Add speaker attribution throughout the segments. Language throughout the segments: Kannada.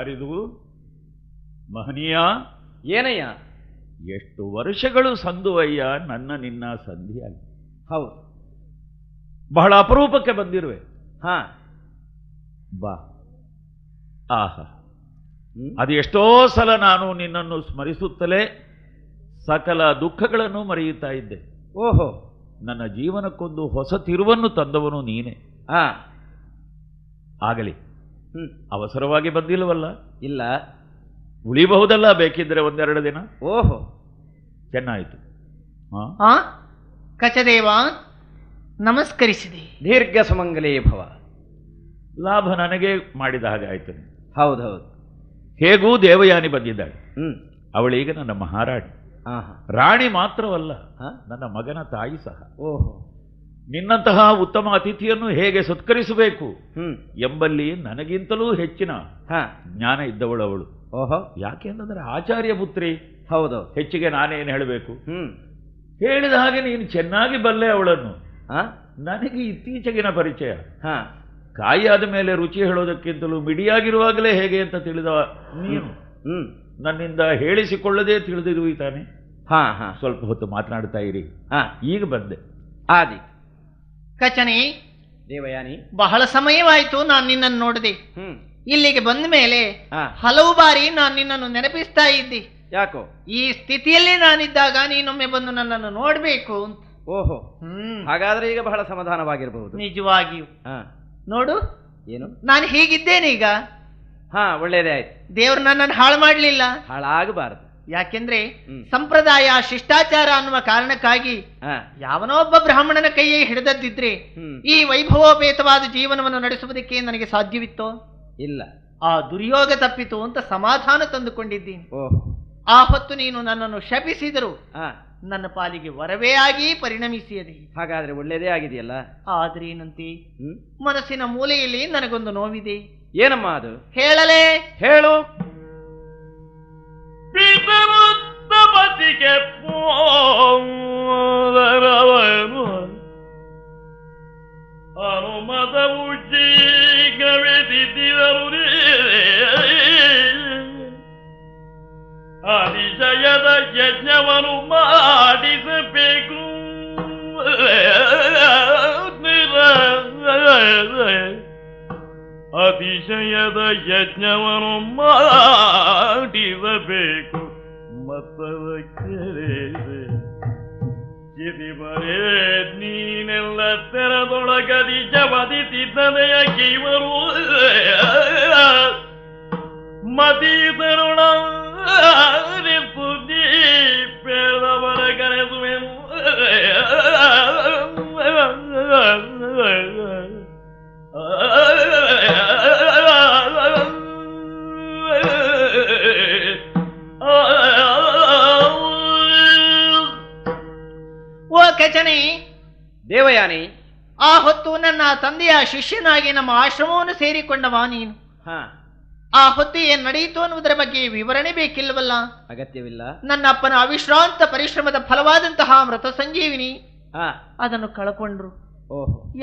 Speaker 1: ಯಾರಿದು? ಮಹನೀಯ.
Speaker 2: ಏನಯ್ಯ?
Speaker 1: ಎಷ್ಟು ವರ್ಷಗಳು ಸಂದುವಯ್ಯ ನನ್ನ ನಿನ್ನ ಸಂಧಿಯಾಗಿ.
Speaker 2: ಹೌದು,
Speaker 1: ಬಹಳ ಅಪರೂಪಕ್ಕೆ ಬಂದಿರುವೆ.
Speaker 2: ಹಾ,
Speaker 1: ಬಾ. ಆಹಾ, ಅದು ಎಷ್ಟೋ ಸಲ ನಾನು ನಿನ್ನನ್ನು ಸ್ಮರಿಸುತ್ತಲೇ ಸಕಲ ದುಃಖಗಳನ್ನು ಮರೆಯುತ್ತಾ ಇದ್ದೆ.
Speaker 2: ಓಹೋ,
Speaker 1: ನನ್ನ ಜೀವನಕ್ಕೊಂದು ಹೊಸ ತಿರುವನ್ನು ತಂದವನು ನೀನೆ.
Speaker 2: ಹಾ,
Speaker 1: ಆಗಲಿ. ಅವಸರವಾಗಿ ಬಂದಿಲ್ಲವಲ್ಲ?
Speaker 2: ಇಲ್ಲ,
Speaker 1: ಉಳಿಬಹುದಲ್ಲ ಬೇಕಿದ್ರೆ ಒಂದೆರಡು ದಿನ.
Speaker 2: ಓಹೋ,
Speaker 1: ಚೆನ್ನಾಯಿತು.
Speaker 3: ಕಚದೇವ ನಮಸ್ಕರಿಸಿದೆ.
Speaker 2: ದೀರ್ಘ ಸುಮಂಗಲೇ ಭವ.
Speaker 1: ಲಾಭ ನನಗೆ ಮಾಡಿದ ಹಾಗೆ ಆಯ್ತು.
Speaker 2: ಹೌದೌದು.
Speaker 1: ಹೇಗೂ ದೇವಯಾನಿ ಬಂದಿದ್ದಾಳೆ. ಅವಳೀಗ ನನ್ನ ಮಹಾರಾಣಿ. ರಾಣಿ ಮಾತ್ರವಲ್ಲ, ನನ್ನ ಮಗನ ತಾಯಿ ಸಹ.
Speaker 2: ಓಹೋ,
Speaker 1: ನಿನ್ನಂತಹ ಉತ್ತಮ ಅತಿಥಿಯನ್ನು ಹೇಗೆ ಸತ್ಕರಿಸಬೇಕು ಎಂಬಲ್ಲಿ ನನಗಿಂತಲೂ ಹೆಚ್ಚಿನ ಜ್ಞಾನ ಇದ್ದವಳು ಅವಳು.
Speaker 2: ಓಹೋ,
Speaker 1: ಯಾಕೆಂದ್ರೆ ಆಚಾರ್ಯ ಪುತ್ರಿ.
Speaker 2: ಹೌದು,
Speaker 1: ಹೆಚ್ಚಿಗೆ ನಾನೇನು ಹೇಳಬೇಕು? ಹೇಳಿದ ಹಾಗೆ ನೀನು ಚೆನ್ನಾಗಿ ಬಲ್ಲೆ ಅವಳನ್ನು. ನನಗೆ ಇತ್ತೀಚೆಗಿನ ಪರಿಚಯ. ಕಾಯಿಯಾದ ಮೇಲೆ ರುಚಿ ಹೇಳೋದಕ್ಕಿಂತಲೂ ಮಿಡಿಯಾಗಿರುವಾಗಲೇ ಹೇಗೆ ಅಂತ ತಿಳಿದ ನೀನು ನನ್ನಿಂದ ಹೇಳಿಸಿಕೊಳ್ಳದೆ ತಿಳಿದಿರುವಿ ತಾನೆ. ಸ್ವಲ್ಪ ಹೊತ್ತು ಮಾತನಾಡ್ತಾ ಇರಿ. ಈಗ ಬಂದೆ.
Speaker 2: ಆದಿ
Speaker 3: ಕಚನಿ,
Speaker 2: ದೇವಯಾನಿ,
Speaker 3: ಬಹಳ ಸಮಯವಾಯಿತು ನಾನು ನಿನ್ನನ್ನು ನೋಡದೆ. ಇಲ್ಲಿಗೆ ಬಂದ ಮೇಲೆ ಹಲವು ಬಾರಿ ನಾನು ನಿನ್ನನ್ನು ನೆನಪಿಸ್ತಾ ಇದ್ದೆ.
Speaker 2: ಯಾಕೋ? ಈ
Speaker 3: ಸ್ಥಿತಿಯಲ್ಲಿ ನಾನಿದ್ದಾಗ ನೀನೊಮ್ಮೆ ಬಂದು ನನ್ನನ್ನು ನೋಡ್ಬೇಕು ಅಂತ.
Speaker 2: ಓಹೋ, ಹಾಗಾದ್ರೆ ಈಗ ಬಹಳ ಸಮಾಧಾನವಾಗಿರಬಹುದು.
Speaker 3: ನಿಜವಾಗಿಯೂ. ನೋಡು,
Speaker 2: ಏನು
Speaker 3: ನಾನು ಹೀಗಿದ್ದೇನೆ ಈಗ.
Speaker 2: ಒಳ್ಳೇದೇ ಆಯ್ತು.
Speaker 3: ದೇವ್ರು ನನ್ನನ್ನು ಹಾಳು ಮಾಡಲಿಲ್ಲ.
Speaker 2: ಹಾಳಾಗಬಾರದು.
Speaker 3: ಯಾಕೆಂದ್ರೆ ಸಂಪ್ರದಾಯ ಶಿಷ್ಟಾಚಾರ ಅನ್ನುವ ಕಾರಣಕ್ಕಾಗಿ ಯಾವನೋ ಒಬ್ಬ ಬ್ರಾಹ್ಮಣನ ಕೈಯೇ ಹಿಡಿದದ್ದಿದ್ರೆ ಈ ವೈಭವೋಪೇತವಾದ ಜೀವನವನ್ನು ನಡೆಸುವುದಕ್ಕೆ ನನಗೆ ಸಾಧ್ಯವಿತ್ತೋ?
Speaker 2: ಇಲ್ಲ.
Speaker 3: ಆ ದುರ್ಯೋಗ ತಪ್ಪಿತು ಅಂತ ಸಮಾಧಾನ ತಂದುಕೊಂಡಿದ್ದೀನಿ. ಆ ಹೊತ್ತು ನೀನು ನನ್ನನ್ನು ಶಪಿಸಿದರು ನನ್ನ ಪಾಲಿಗೆ ವರವೇ ಆಗಿ ಪರಿಣಮಿಸಿಯದೆ.
Speaker 2: ಹಾಗಾದ್ರೆ ಒಳ್ಳೇದೇ ಆಗಿದೆಯಲ್ಲ.
Speaker 3: ಆದ್ರೇನಂತೆ, ಮನಸ್ಸಿನ ಮೂಲೆಯಲ್ಲಿ ನನಗೊಂದು ನೋವಿದೆ.
Speaker 2: ಏನಮ್ಮ ಅದು?
Speaker 3: ಹೇಳಲೇ?
Speaker 2: ಹೇಳು.
Speaker 1: ಪಿತೃಪತಿಗೆ ಅನುಮತವು ಶೀಘ್ರವೆದಿದ್ದರು ಅತಿಶಯದ ಯಜ್ಞವನ್ನು ಮಾಡಿಸಬೇಕು. ಅತಿಶಯದ ಯಜ್ಞವನ್ನು ಮಾಡಿಸಬೇಕು. ಮತ್ತದಕ್ಕೆ ಚಿದಿಬರೇ ನೀನೆಲ್ಲ ತೆರದೊಳಗದಿ ಜವದಿಸಿದ್ದನೆಯ ಕೀವರು ಮತೀತರುಣ ಪುದಿ ಪೇಳವರ ಕರೆಸುವೆನು.
Speaker 3: ಓ ಕಚನಿ,
Speaker 2: ದೇವಯಾನಿ,
Speaker 3: ಆ ಹೊತ್ತು ನನ್ನ ತಂದೆಯ ಶಿಷ್ಯನಾಗಿ ನಮ್ಮ ಆಶ್ರಮವನ್ನು ಸೇರಿಕೊಂಡವ ನೀನು. ಆ ಹೊತ್ತು ಏನ್ ನಡೆಯಿತು ಅನ್ನುವುದರ ಬಗ್ಗೆ ವಿವರಣೆ ಬೇಕಿಲ್ಲವಲ್ಲ?
Speaker 2: ಅಗತ್ಯವಿಲ್ಲ.
Speaker 3: ನನ್ನ ಅಪ್ಪನ ಅವಿಶ್ರಾಂತ ಪರಿಶ್ರಮದ ಫಲವಾದಂತಹ ಮೃತ ಸಂಜೀವಿನಿ ಅದನ್ನು ಕಳಕೊಂಡ್ರು.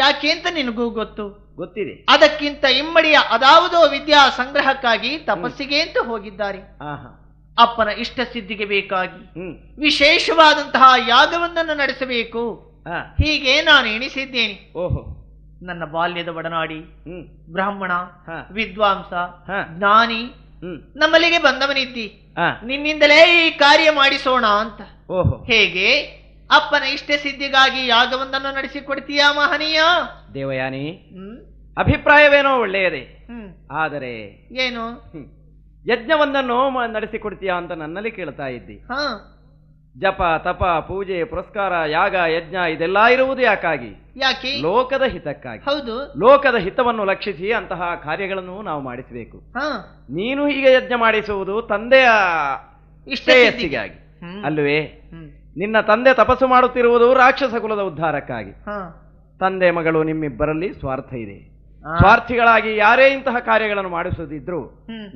Speaker 3: ಯಾಕೆ ಅಂತ ನಿನಗೂ
Speaker 2: ಗೊತ್ತಿದೆ.
Speaker 3: ಅದಕ್ಕಿಂತ ಇಮ್ಮಡಿಯ ಅದಾವುದೋ ವಿದ್ಯಾ ಸಂಗ್ರಹಕ್ಕಾಗಿ ತಪಸ್ಸಿಗೆ ಅಂತ ಹೋಗಿದ್ದಾರೆ. ಅಪ್ಪನ ಇಷ್ಟ ಸಿದ್ಧಿಗೆ ಬೇಕಾಗಿ ವಿಶೇಷವಾದಂತಹ ಯಾಗವೊಂದನ್ನು ನಡೆಸಬೇಕು. ಹೀಗೆ ನಾನು ಎಣಿಸಿದ್ದೇನೆ. ನನ್ನ ಬಾಲ್ಯದ ಒಡನಾಡಿ, ಬ್ರಾಹ್ಮಣ, ವಿದ್ವಾಂಸ, ಜ್ಞಾನಿ, ನಮ್ಮಲ್ಲಿಗೆ ಬಂದವನಿದ್ದಿ. ನಿನ್ನಿಂದಲೇ ಈ ಕಾರ್ಯ ಮಾಡಿಸೋಣ ಅಂತ. ಹೇಗೆ ಅಪ್ಪನ ಇಷ್ಟ ಸಿದ್ಧಿಗಾಗಿ ಯಾಗವೊಂದನ್ನು ನಡೆಸಿಕೊಡ್ತೀಯಾ ಮಹನೀಯ?
Speaker 2: ದೇವಯಾನಿ, ಅಭಿಪ್ರಾಯವೇನೋ ಒಳ್ಳೆಯದೇ. ಆದರೆ
Speaker 3: ಏನು?
Speaker 2: ಯಜ್ಞವೊಂದನ್ನು ನಡೆಸಿಕೊಡ್ತೀಯಾ ಅಂತ ನನ್ನಲ್ಲಿ ಕೇಳ್ತಾ ಇದ್ದಿ. ಜಪ, ತಪ, ಪೂಜೆ, ಪುರಸ್ಕಾರ, ಯಾಗ, ಯಜ್ಞ ಇದೆಲ್ಲ ಇರುವುದು ಯಾಕಾಗಿ?
Speaker 3: ಯಾಕೆ?
Speaker 2: ಲೋಕದ ಹಿತಕ್ಕಾಗಿ.
Speaker 3: ಹೌದು,
Speaker 2: ಲೋಕದ ಹಿತವನ್ನು ಲಕ್ಷಿಸಿ ಅಂತಹ ಕಾರ್ಯಗಳನ್ನು ನಾವು ಮಾಡಿಸಬೇಕು. ನೀನು ಹೀಗೆ ಯಜ್ಞ ಮಾಡಿಸುವುದು ತಂದೆಯ ಶ್ರೇಯಸ್ಸಿಗಾಗಿ ಅಲ್ಲವೇ? ನಿನ್ನ ತಂದೆ ತಪಸ್ಸು ಮಾಡುತ್ತಿರುವುದು ರಾಕ್ಷಸ ಕುಲದ ಉದ್ಧಾರಕ್ಕಾಗಿ. ತಂದೆ ಮಗಳು ನಿಮ್ಮಿಬ್ಬರಲ್ಲಿ ಸ್ವಾರ್ಥ ಇದೆ. ಸ್ವಾರ್ಥಿಗಳಾಗಿ ಯಾರೇ ಇಂತಹ ಕಾರ್ಯಗಳನ್ನು ಮಾಡಿಸುವುದಿದ್ರು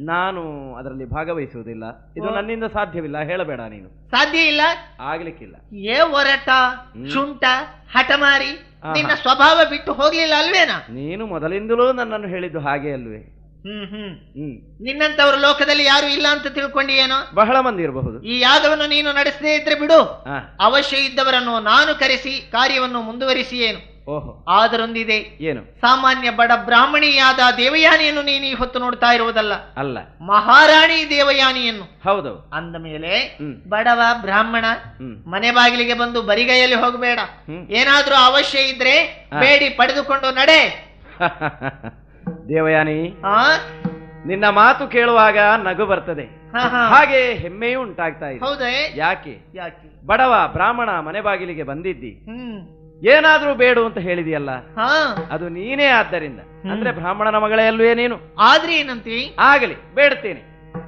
Speaker 2: ನಾನು ಅದರಲ್ಲಿ ಭಾಗವಹಿಸುವುದಿಲ್ಲ. ಇದು ನನ್ನಿಂದ ಸಾಧ್ಯವಿಲ್ಲ. ಹೇಳಬೇಡ ನೀನು.
Speaker 3: ಸಾಧ್ಯ ಇಲ್ಲ,
Speaker 2: ಆಗ್ಲಿಕ್ಕಿಲ್ಲ.
Speaker 3: ಏ ಒರಟ, ಶುಂಠ, ಹಠಮಾರಿ, ನಿನ್ನ ಸ್ವಭಾವ ಬಿಟ್ಟು ಹೋಗ್ಲಿಲ್ಲ ಅಲ್ವೇನಾ?
Speaker 2: ನೀನು ಮೊದಲಿಂದಲೂ ನನ್ನನ್ನು ಹೇಳಿದ್ದು ಹಾಗೆ ಅಲ್ವೇ?
Speaker 3: ನಿನ್ನಂತವರು ಲೋಕದಲ್ಲಿ ಯಾರು ಇಲ್ಲ ಅಂತ ತಿಳ್ಕೊಂಡಿಯೇನೋ?
Speaker 2: ಬಹಳ ಮಂದಿ ಇರಬಹುದು.
Speaker 3: ಈ ಯಾಗವನ್ನು ನೀನು ನಡೆಸದೇ ಇದ್ರೆ ಬಿಡು,
Speaker 2: ಆ,
Speaker 3: ಅವಶ್ಯ ಇದ್ದವರನ್ನು ನಾನು ಕರೆಸಿ ಕಾರ್ಯವನ್ನು ಮುಂದುವರಿಸಿಯೇನು.
Speaker 2: ಓಹೋ,
Speaker 3: ಆದರೊಂದಿದೆ,
Speaker 2: ಏನು?
Speaker 3: ಸಾಮಾನ್ಯ ಬಡ ಬ್ರಾಹ್ಮಣಿಯಾದ ದೇವಯಾನಿಯನ್ನು ನೀನು ಈ ಹೊತ್ತು ನೋಡ್ತಾ ಇರುವುದಲ್ಲ,
Speaker 2: ಅಲ್ಲ,
Speaker 3: ಮಹಾರಾಣಿ ದೇವಯಾನಿಯನ್ನು.
Speaker 2: ಹೌದು.
Speaker 3: ಅಂದ ಮೇಲೆ ಬಡವ ಬ್ರಾಹ್ಮಣ ಮನೆ ಬಾಗಿಲಿಗೆ ಬಂದು ಬರಿಗೈಯಲ್ಲಿ ಹೋಗಬೇಡ. ಏನಾದ್ರೂ ಅವಶ್ಯ ಇದ್ರೆ ಬೇಡಿ ಪಡೆದುಕೊಂಡು ನಡೆ.
Speaker 2: ದೇವಯಾನಿ,
Speaker 3: ಆ
Speaker 2: ನಿನ್ನ ಮಾತು ಕೇಳುವಾಗ ನಗು ಬರ್ತದೆ, ಹಾಗೆ ಹೆಮ್ಮೆಯೂ ಉಂಟಾಗ್ತಾ ಇದೆ.
Speaker 3: ಹೌದೇ?
Speaker 2: ಯಾಕೆ?
Speaker 3: ಯಾಕೆ?
Speaker 2: ಬಡವ ಬ್ರಾಹ್ಮಣ ಮನೆ ಬಾಗಿಲಿಗೆ ಬಂದಿದ್ದಿ, ಏನಾದ್ರೂ ಬೇಡು ಅಂತ ಹೇಳಿದೆಯಲ್ಲ, ಅದು ನೀನೇ. ಆದ್ದರಿಂದ ಅಂದ್ರೆ ಬ್ರಾಹ್ಮಣನ ಮಗಳೇ ಅಲ್ವೇ ನೀನು?
Speaker 3: ಆದ್ರೆ ಏನಂತಿ?
Speaker 2: ಆಗಲಿ, ಬೇಡ್ತೇನೆ.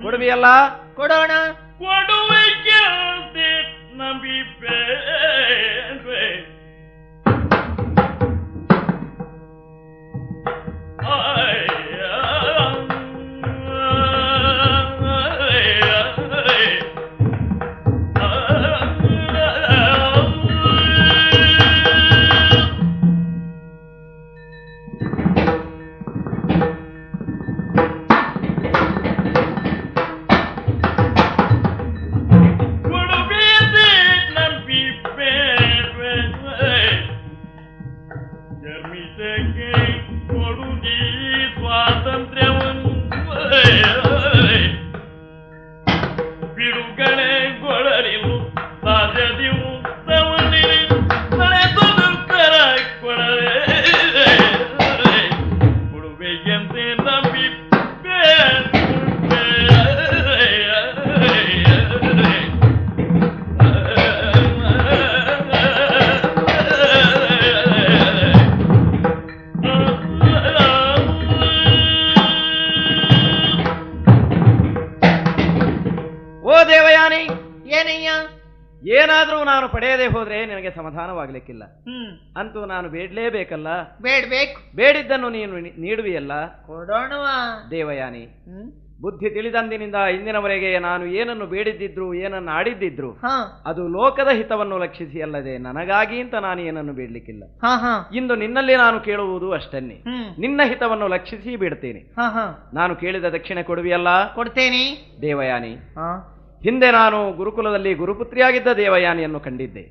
Speaker 2: ಕೊಡುವಿಯಲ್ಲ?
Speaker 3: ಕೊಡೋಣ.
Speaker 2: ಏನಾದ್ರೂ ನಾನು ಪಡೆಯದೆ ಹೋದ್ರೆ ನಿನಗೆ ಸಮಾಧಾನವಾಗಲಿಕ್ಕಿಲ್ಲ. ಅಂತೂ ನಾನು ಬೇಡಲೇಬೇಕಲ್ಲ.
Speaker 3: ಬೇಡ್ಬೇಕು.
Speaker 2: ಬೇಡಿದ್ದನ್ನು ನೀನು ನೀಡುವಿಯಲ್ಲ.
Speaker 3: ಕೊಡೋಣವಾ?
Speaker 2: ದೇವಯಾನಿ, ಬುದ್ಧಿ ತಿಳಿದಂದಿನಿಂದ ಇಂದಿನವರೆಗೆ ನಾನು ಏನನ್ನು ಬೇಡಿದ್ದಿದ್ರು, ಏನನ್ನು ಆಡಿದ್ದಿದ್ರು, ಅದು ಲೋಕದ ಹಿತವನ್ನು ಲಕ್ಷಿಸಿ ಅಲ್ಲದೆ ನನಗಾಗಿ ಅಂತ ನಾನು ಏನನ್ನು ಬೇಡಲಿಕ್ಕಿಲ್ಲ. ಇಂದು ನಿನ್ನಲ್ಲಿ ನಾನು ಕೇಳುವುದು ಅಷ್ಟನ್ನೇ, ನಿನ್ನ ಹಿತವನ್ನು ಲಕ್ಷಿಸಿ ಬೇಡ್ತೇನೆ. ನಾನು ಕೇಳಿದ ದಕ್ಷಿಣೆ ಕೊಡುವಿಯಲ್ಲ?
Speaker 3: ಕೊಡ್ತೇನೆ.
Speaker 2: ದೇವಯಾನಿ, ಹಿಂದೆ ನಾನು ಗುರುಕುಲದಲ್ಲಿ ಗುರುಪುತ್ರಿಯಾಗಿದ್ದ ದೇವಯಾನಿಯನ್ನು ಕಂಡಿದ್ದೆ.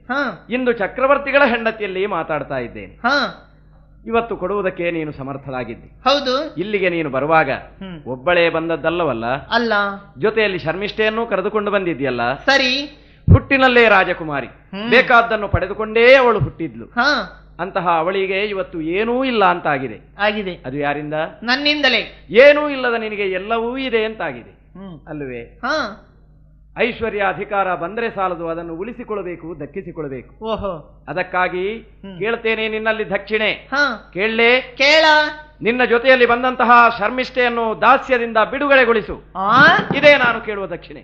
Speaker 2: ಇಂದು ಚಕ್ರವರ್ತಿಗಳ ಹೆಂಡತಿಯಲ್ಲಿ ಮಾತಾಡ್ತಾ ಇದ್ದೇನೆ. ಇವತ್ತು ಕೊಡುವುದಕ್ಕೆ ನೀನು ಸಮರ್ಥರಾಗಿದ್ದೆ.
Speaker 3: ಹೌದು.
Speaker 2: ಇಲ್ಲಿಗೆ ನೀನು ಬರುವಾಗ ಒಬ್ಬಳೇ ಬಂದದ್ದಲ್ಲವಲ್ಲ,
Speaker 3: ಅಲ್ಲ,
Speaker 2: ಜೊತೆಯಲ್ಲಿ ಶರ್ಮಿಷ್ಠೆಯನ್ನು ಕರೆದುಕೊಂಡು ಬಂದಿದ್ಯಲ್ಲ.
Speaker 3: ಸರಿ.
Speaker 2: ಹುಟ್ಟಿನಲ್ಲೇ ರಾಜಕುಮಾರಿ, ಬೇಕಾದ್ದನ್ನು ಪಡೆದುಕೊಂಡೇ ಅವಳು ಹುಟ್ಟಿದ್ಲು. ಅಂತಹ ಅವಳಿಗೆ ಇವತ್ತು ಏನೂ ಇಲ್ಲ ಅಂತಾಗಿದೆ.
Speaker 3: ಆಗಿದೆ.
Speaker 2: ಅದು ಯಾರಿಂದ?
Speaker 3: ನನ್ನಿಂದಲೇ.
Speaker 2: ಏನೂ ಇಲ್ಲದ ನಿನಗೆ ಎಲ್ಲವೂ ಇದೆ ಅಂತಾಗಿದೆ ಅಲ್ಲವೇ? ಐಶ್ವರ್ಯ ಅಧಿಕಾರ ಬಂದರೆ ಸಾಲದು, ಅದನ್ನು ಉಳಿಸಿಕೊಳ್ಳಬೇಕು, ದಕ್ಕಿಸಿಕೊಳ್ಳಬೇಕು.
Speaker 3: ಓಹೋ,
Speaker 2: ಅದಕ್ಕಾಗಿ ಕೇಳ್ತೇನೆ ನಿನ್ನಲ್ಲಿ ದಕ್ಷಿಣೆ. ಕೇಳಲೇ?
Speaker 3: ಕೇಳ.
Speaker 2: ನಿನ್ನ ಜೊತೆಯಲ್ಲಿ ಬಂದಂತಹ ಶರ್ಮಿಷ್ಠೆಯನ್ನು ದಾಸ್ಯದಿಂದ ಬಿಡುಗಡೆಗೊಳಿಸು. ಇದೇ ನಾನು ಕೇಳುವ ದಕ್ಷಿಣೆ.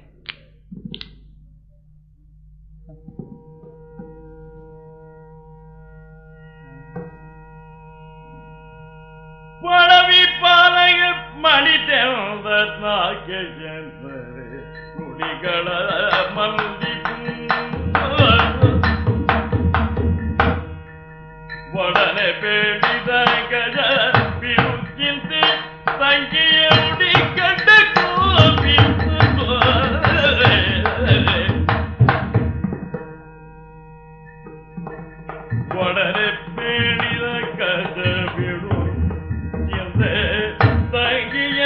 Speaker 1: ಪಳವಿ ಪಾಲಯ ಮಾಡಿದೆ ನುಡಿಗಳ ಮಂದಿ ಒಡನೆ ಬೇಡಿದ ಗಜ ಬಿರುಚಿಂತೆ ಸಂಖ್ಯೆಯ ಉಡಿ ಗಡ್ಡ ಕೋಪಿ ಒಡನೆ ಬೇಡಿದ ಗಜ ಬಿಡು ಚಿಂತೆ ಸಂಖ್ಯೆಯ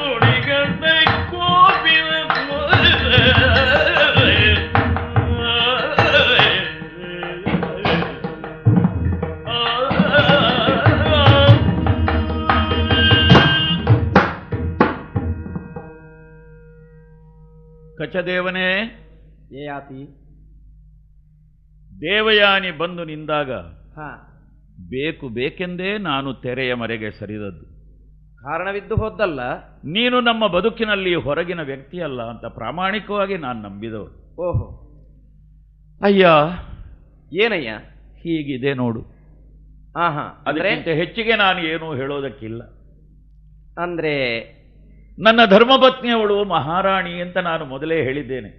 Speaker 1: ಉಡಿ ಗಡ್ಡ ಕೋಪಿನ ಕಚದೇವನೇ,
Speaker 2: ಏಯಾತಿ?
Speaker 1: ದೇವಯಾನಿ ಬಂದು ನಿಂದಾಗ ಬೇಕು ಬೇಕೆಂದೇ ನಾನು ತೆರೆಯ ಮರೆಗೆ ಸರಿದದ್ದು.
Speaker 2: ಕಾರಣವಿದ್ದು ಹೋದ್ದಲ್ಲ.
Speaker 1: ನೀನು ನಮ್ಮ ಬದುಕಿನಲ್ಲಿ ಹೊರಗಿನ ವ್ಯಕ್ತಿಯಲ್ಲ ಅಂತ ಪ್ರಾಮಾಣಿಕವಾಗಿ ನಾನು ನಂಬಿದವರು.
Speaker 2: ಓಹೋ,
Speaker 1: ಅಯ್ಯ,
Speaker 2: ಏನಯ್ಯ
Speaker 1: ಹೀಗಿದೆ ನೋಡು. ಅದಕ್ಕಿಂತ ಹೆಚ್ಚಿಗೆ ನಾನು ಏನೂ ಹೇಳೋದಕ್ಕಿಲ್ಲ.
Speaker 2: ಅಂದ್ರೆ
Speaker 1: ನನ್ನ ಧರ್ಮಪತ್ನಿಯವಳು ಮಹಾರಾಣಿ ಅಂತ ನಾನು ಮೊದಲೇ ಹೇಳಿದ್ದೇನೆ.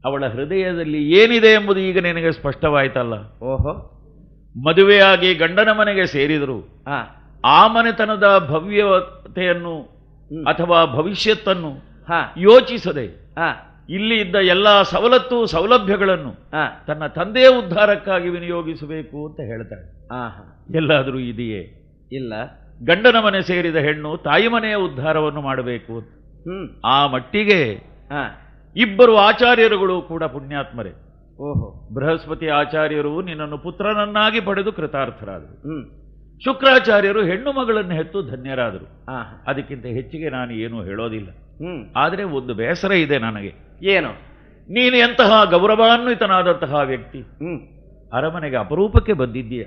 Speaker 1: ಅವಳ ಹೃದಯದಲ್ಲಿ ಏನಿದೆ ಎಂಬುದು ಈಗ ನಿನಗೆ ಸ್ಪಷ್ಟವಾಯ್ತಲ್ಲ.
Speaker 2: ಓಹೋ,
Speaker 1: ಮದುವೆಯಾಗಿ ಗಂಡನ ಮನೆಗೆ ಸೇರಿದರು. ಆ ಮನೆತನದ ಭವ್ಯತೆಯನ್ನು ಅಥವಾ ಭವಿಷ್ಯತ್ತನ್ನು
Speaker 2: ಹಾ
Speaker 1: ಯೋಚಿಸದೆ
Speaker 2: ಹಾ
Speaker 1: ಇಲ್ಲಿ ಇದ್ದ ಎಲ್ಲ ಸವಲತ್ತು ಸೌಲಭ್ಯಗಳನ್ನು
Speaker 2: ಹಾ
Speaker 1: ತನ್ನ ತಂದೆಯ ಉದ್ಧಾರಕ್ಕಾಗಿ ವಿನಿಯೋಗಿಸಬೇಕು ಅಂತ ಹೇಳ್ತಾಳೆ. ಎಲ್ಲಾದರೂ ಇದೆಯೇ?
Speaker 2: ಇಲ್ಲ.
Speaker 1: ಗಂಡನ ಮನೆ ಸೇರಿದ ಹೆಣ್ಣು ತಾಯಿ ಮನೆಯ ಉದ್ಧಾರವನ್ನು ಮಾಡಬೇಕು ಅಂತ. ಆ ಮಟ್ಟಿಗೆ ಇಬ್ಬರು ಆಚಾರ್ಯರುಗಳು ಕೂಡ ಪುಣ್ಯಾತ್ಮರೇ.
Speaker 2: ಓಹೋ.
Speaker 1: ಬೃಹಸ್ಪತಿ ಆಚಾರ್ಯರು ನಿನ್ನನ್ನು ಪುತ್ರನನ್ನಾಗಿ ಪಡೆದು ಕೃತಾರ್ಥರಾದರು. ಶುಕ್ರಾಚಾರ್ಯರು ಹೆಣ್ಣು ಮಗಳನ್ನು ಹೆತ್ತು ಧನ್ಯರಾದರು. ಅದಕ್ಕಿಂತ ಹೆಚ್ಚಿಗೆ ನಾನು ಏನೂ ಹೇಳೋದಿಲ್ಲ. ಆದರೆ ಒಂದು ಬೇಸರ ಇದೆ ನನಗೆ.
Speaker 2: ಏನು?
Speaker 1: ನೀನು ಎಂತಹ ಗೌರವಾನ್ವಿತನಾದಂತಹ ವ್ಯಕ್ತಿ, ಅರಮನೆಗೆ ಅಪರೂಪಕ್ಕೆ ಬಂದಿದ್ದೀಯ.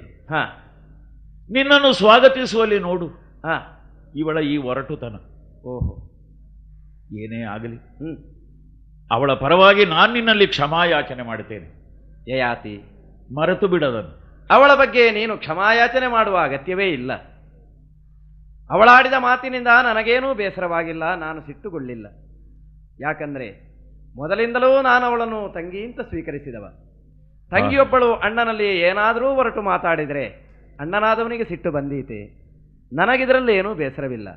Speaker 1: ನಿನ್ನನ್ನು ಸ್ವಾಗತಿಸುವಲ್ಲಿ ನೋಡು ಇವಳ ಈ ಒರಟುತನ.
Speaker 2: ಓಹೋ.
Speaker 1: ಏನೇ ಆಗಲಿ ಅವಳ ಪರವಾಗಿ ನಾನು ನಿನ್ನಲ್ಲಿ ಕ್ಷಮಾಯಾಚನೆ ಮಾಡುತ್ತೇನೆ.
Speaker 2: ಯಯಾತಿ,
Speaker 1: ಮರೆತು ಬಿಡದನ್ನು.
Speaker 2: ಅವಳ ಬಗ್ಗೆ ನೀನು ಕ್ಷಮಾಯಾಚನೆ ಮಾಡುವ ಅಗತ್ಯವೇ ಇಲ್ಲ. ಅವಳಾಡಿದ ಮಾತಿನಿಂದ ನನಗೇನೂ ಬೇಸರವಾಗಿಲ್ಲ, ನಾನು ಸಿಟ್ಟುಗೊಳ್ಳಿಲ್ಲ. ಯಾಕಂದ್ರೆ ಮೊದಲಿಂದಲೂ ನಾನು ಅವಳನ್ನು ತಂಗಿ ಅಂತ ಸ್ವೀಕರಿಸಿದವ. ತಂಗಿಯೊಬ್ಬಳು ಅಣ್ಣನಲ್ಲಿ ಏನಾದರೂ ಹೊರಟು ಮಾತಾಡಿದರೆ ಅಣ್ಣನಾದವನಿಗೆ ಸಿಟ್ಟು ಬಂದೀತೆ. ನನಗಿದರಲ್ಲಿ ಏನೂ ಬೇಸರವಿಲ್ಲ.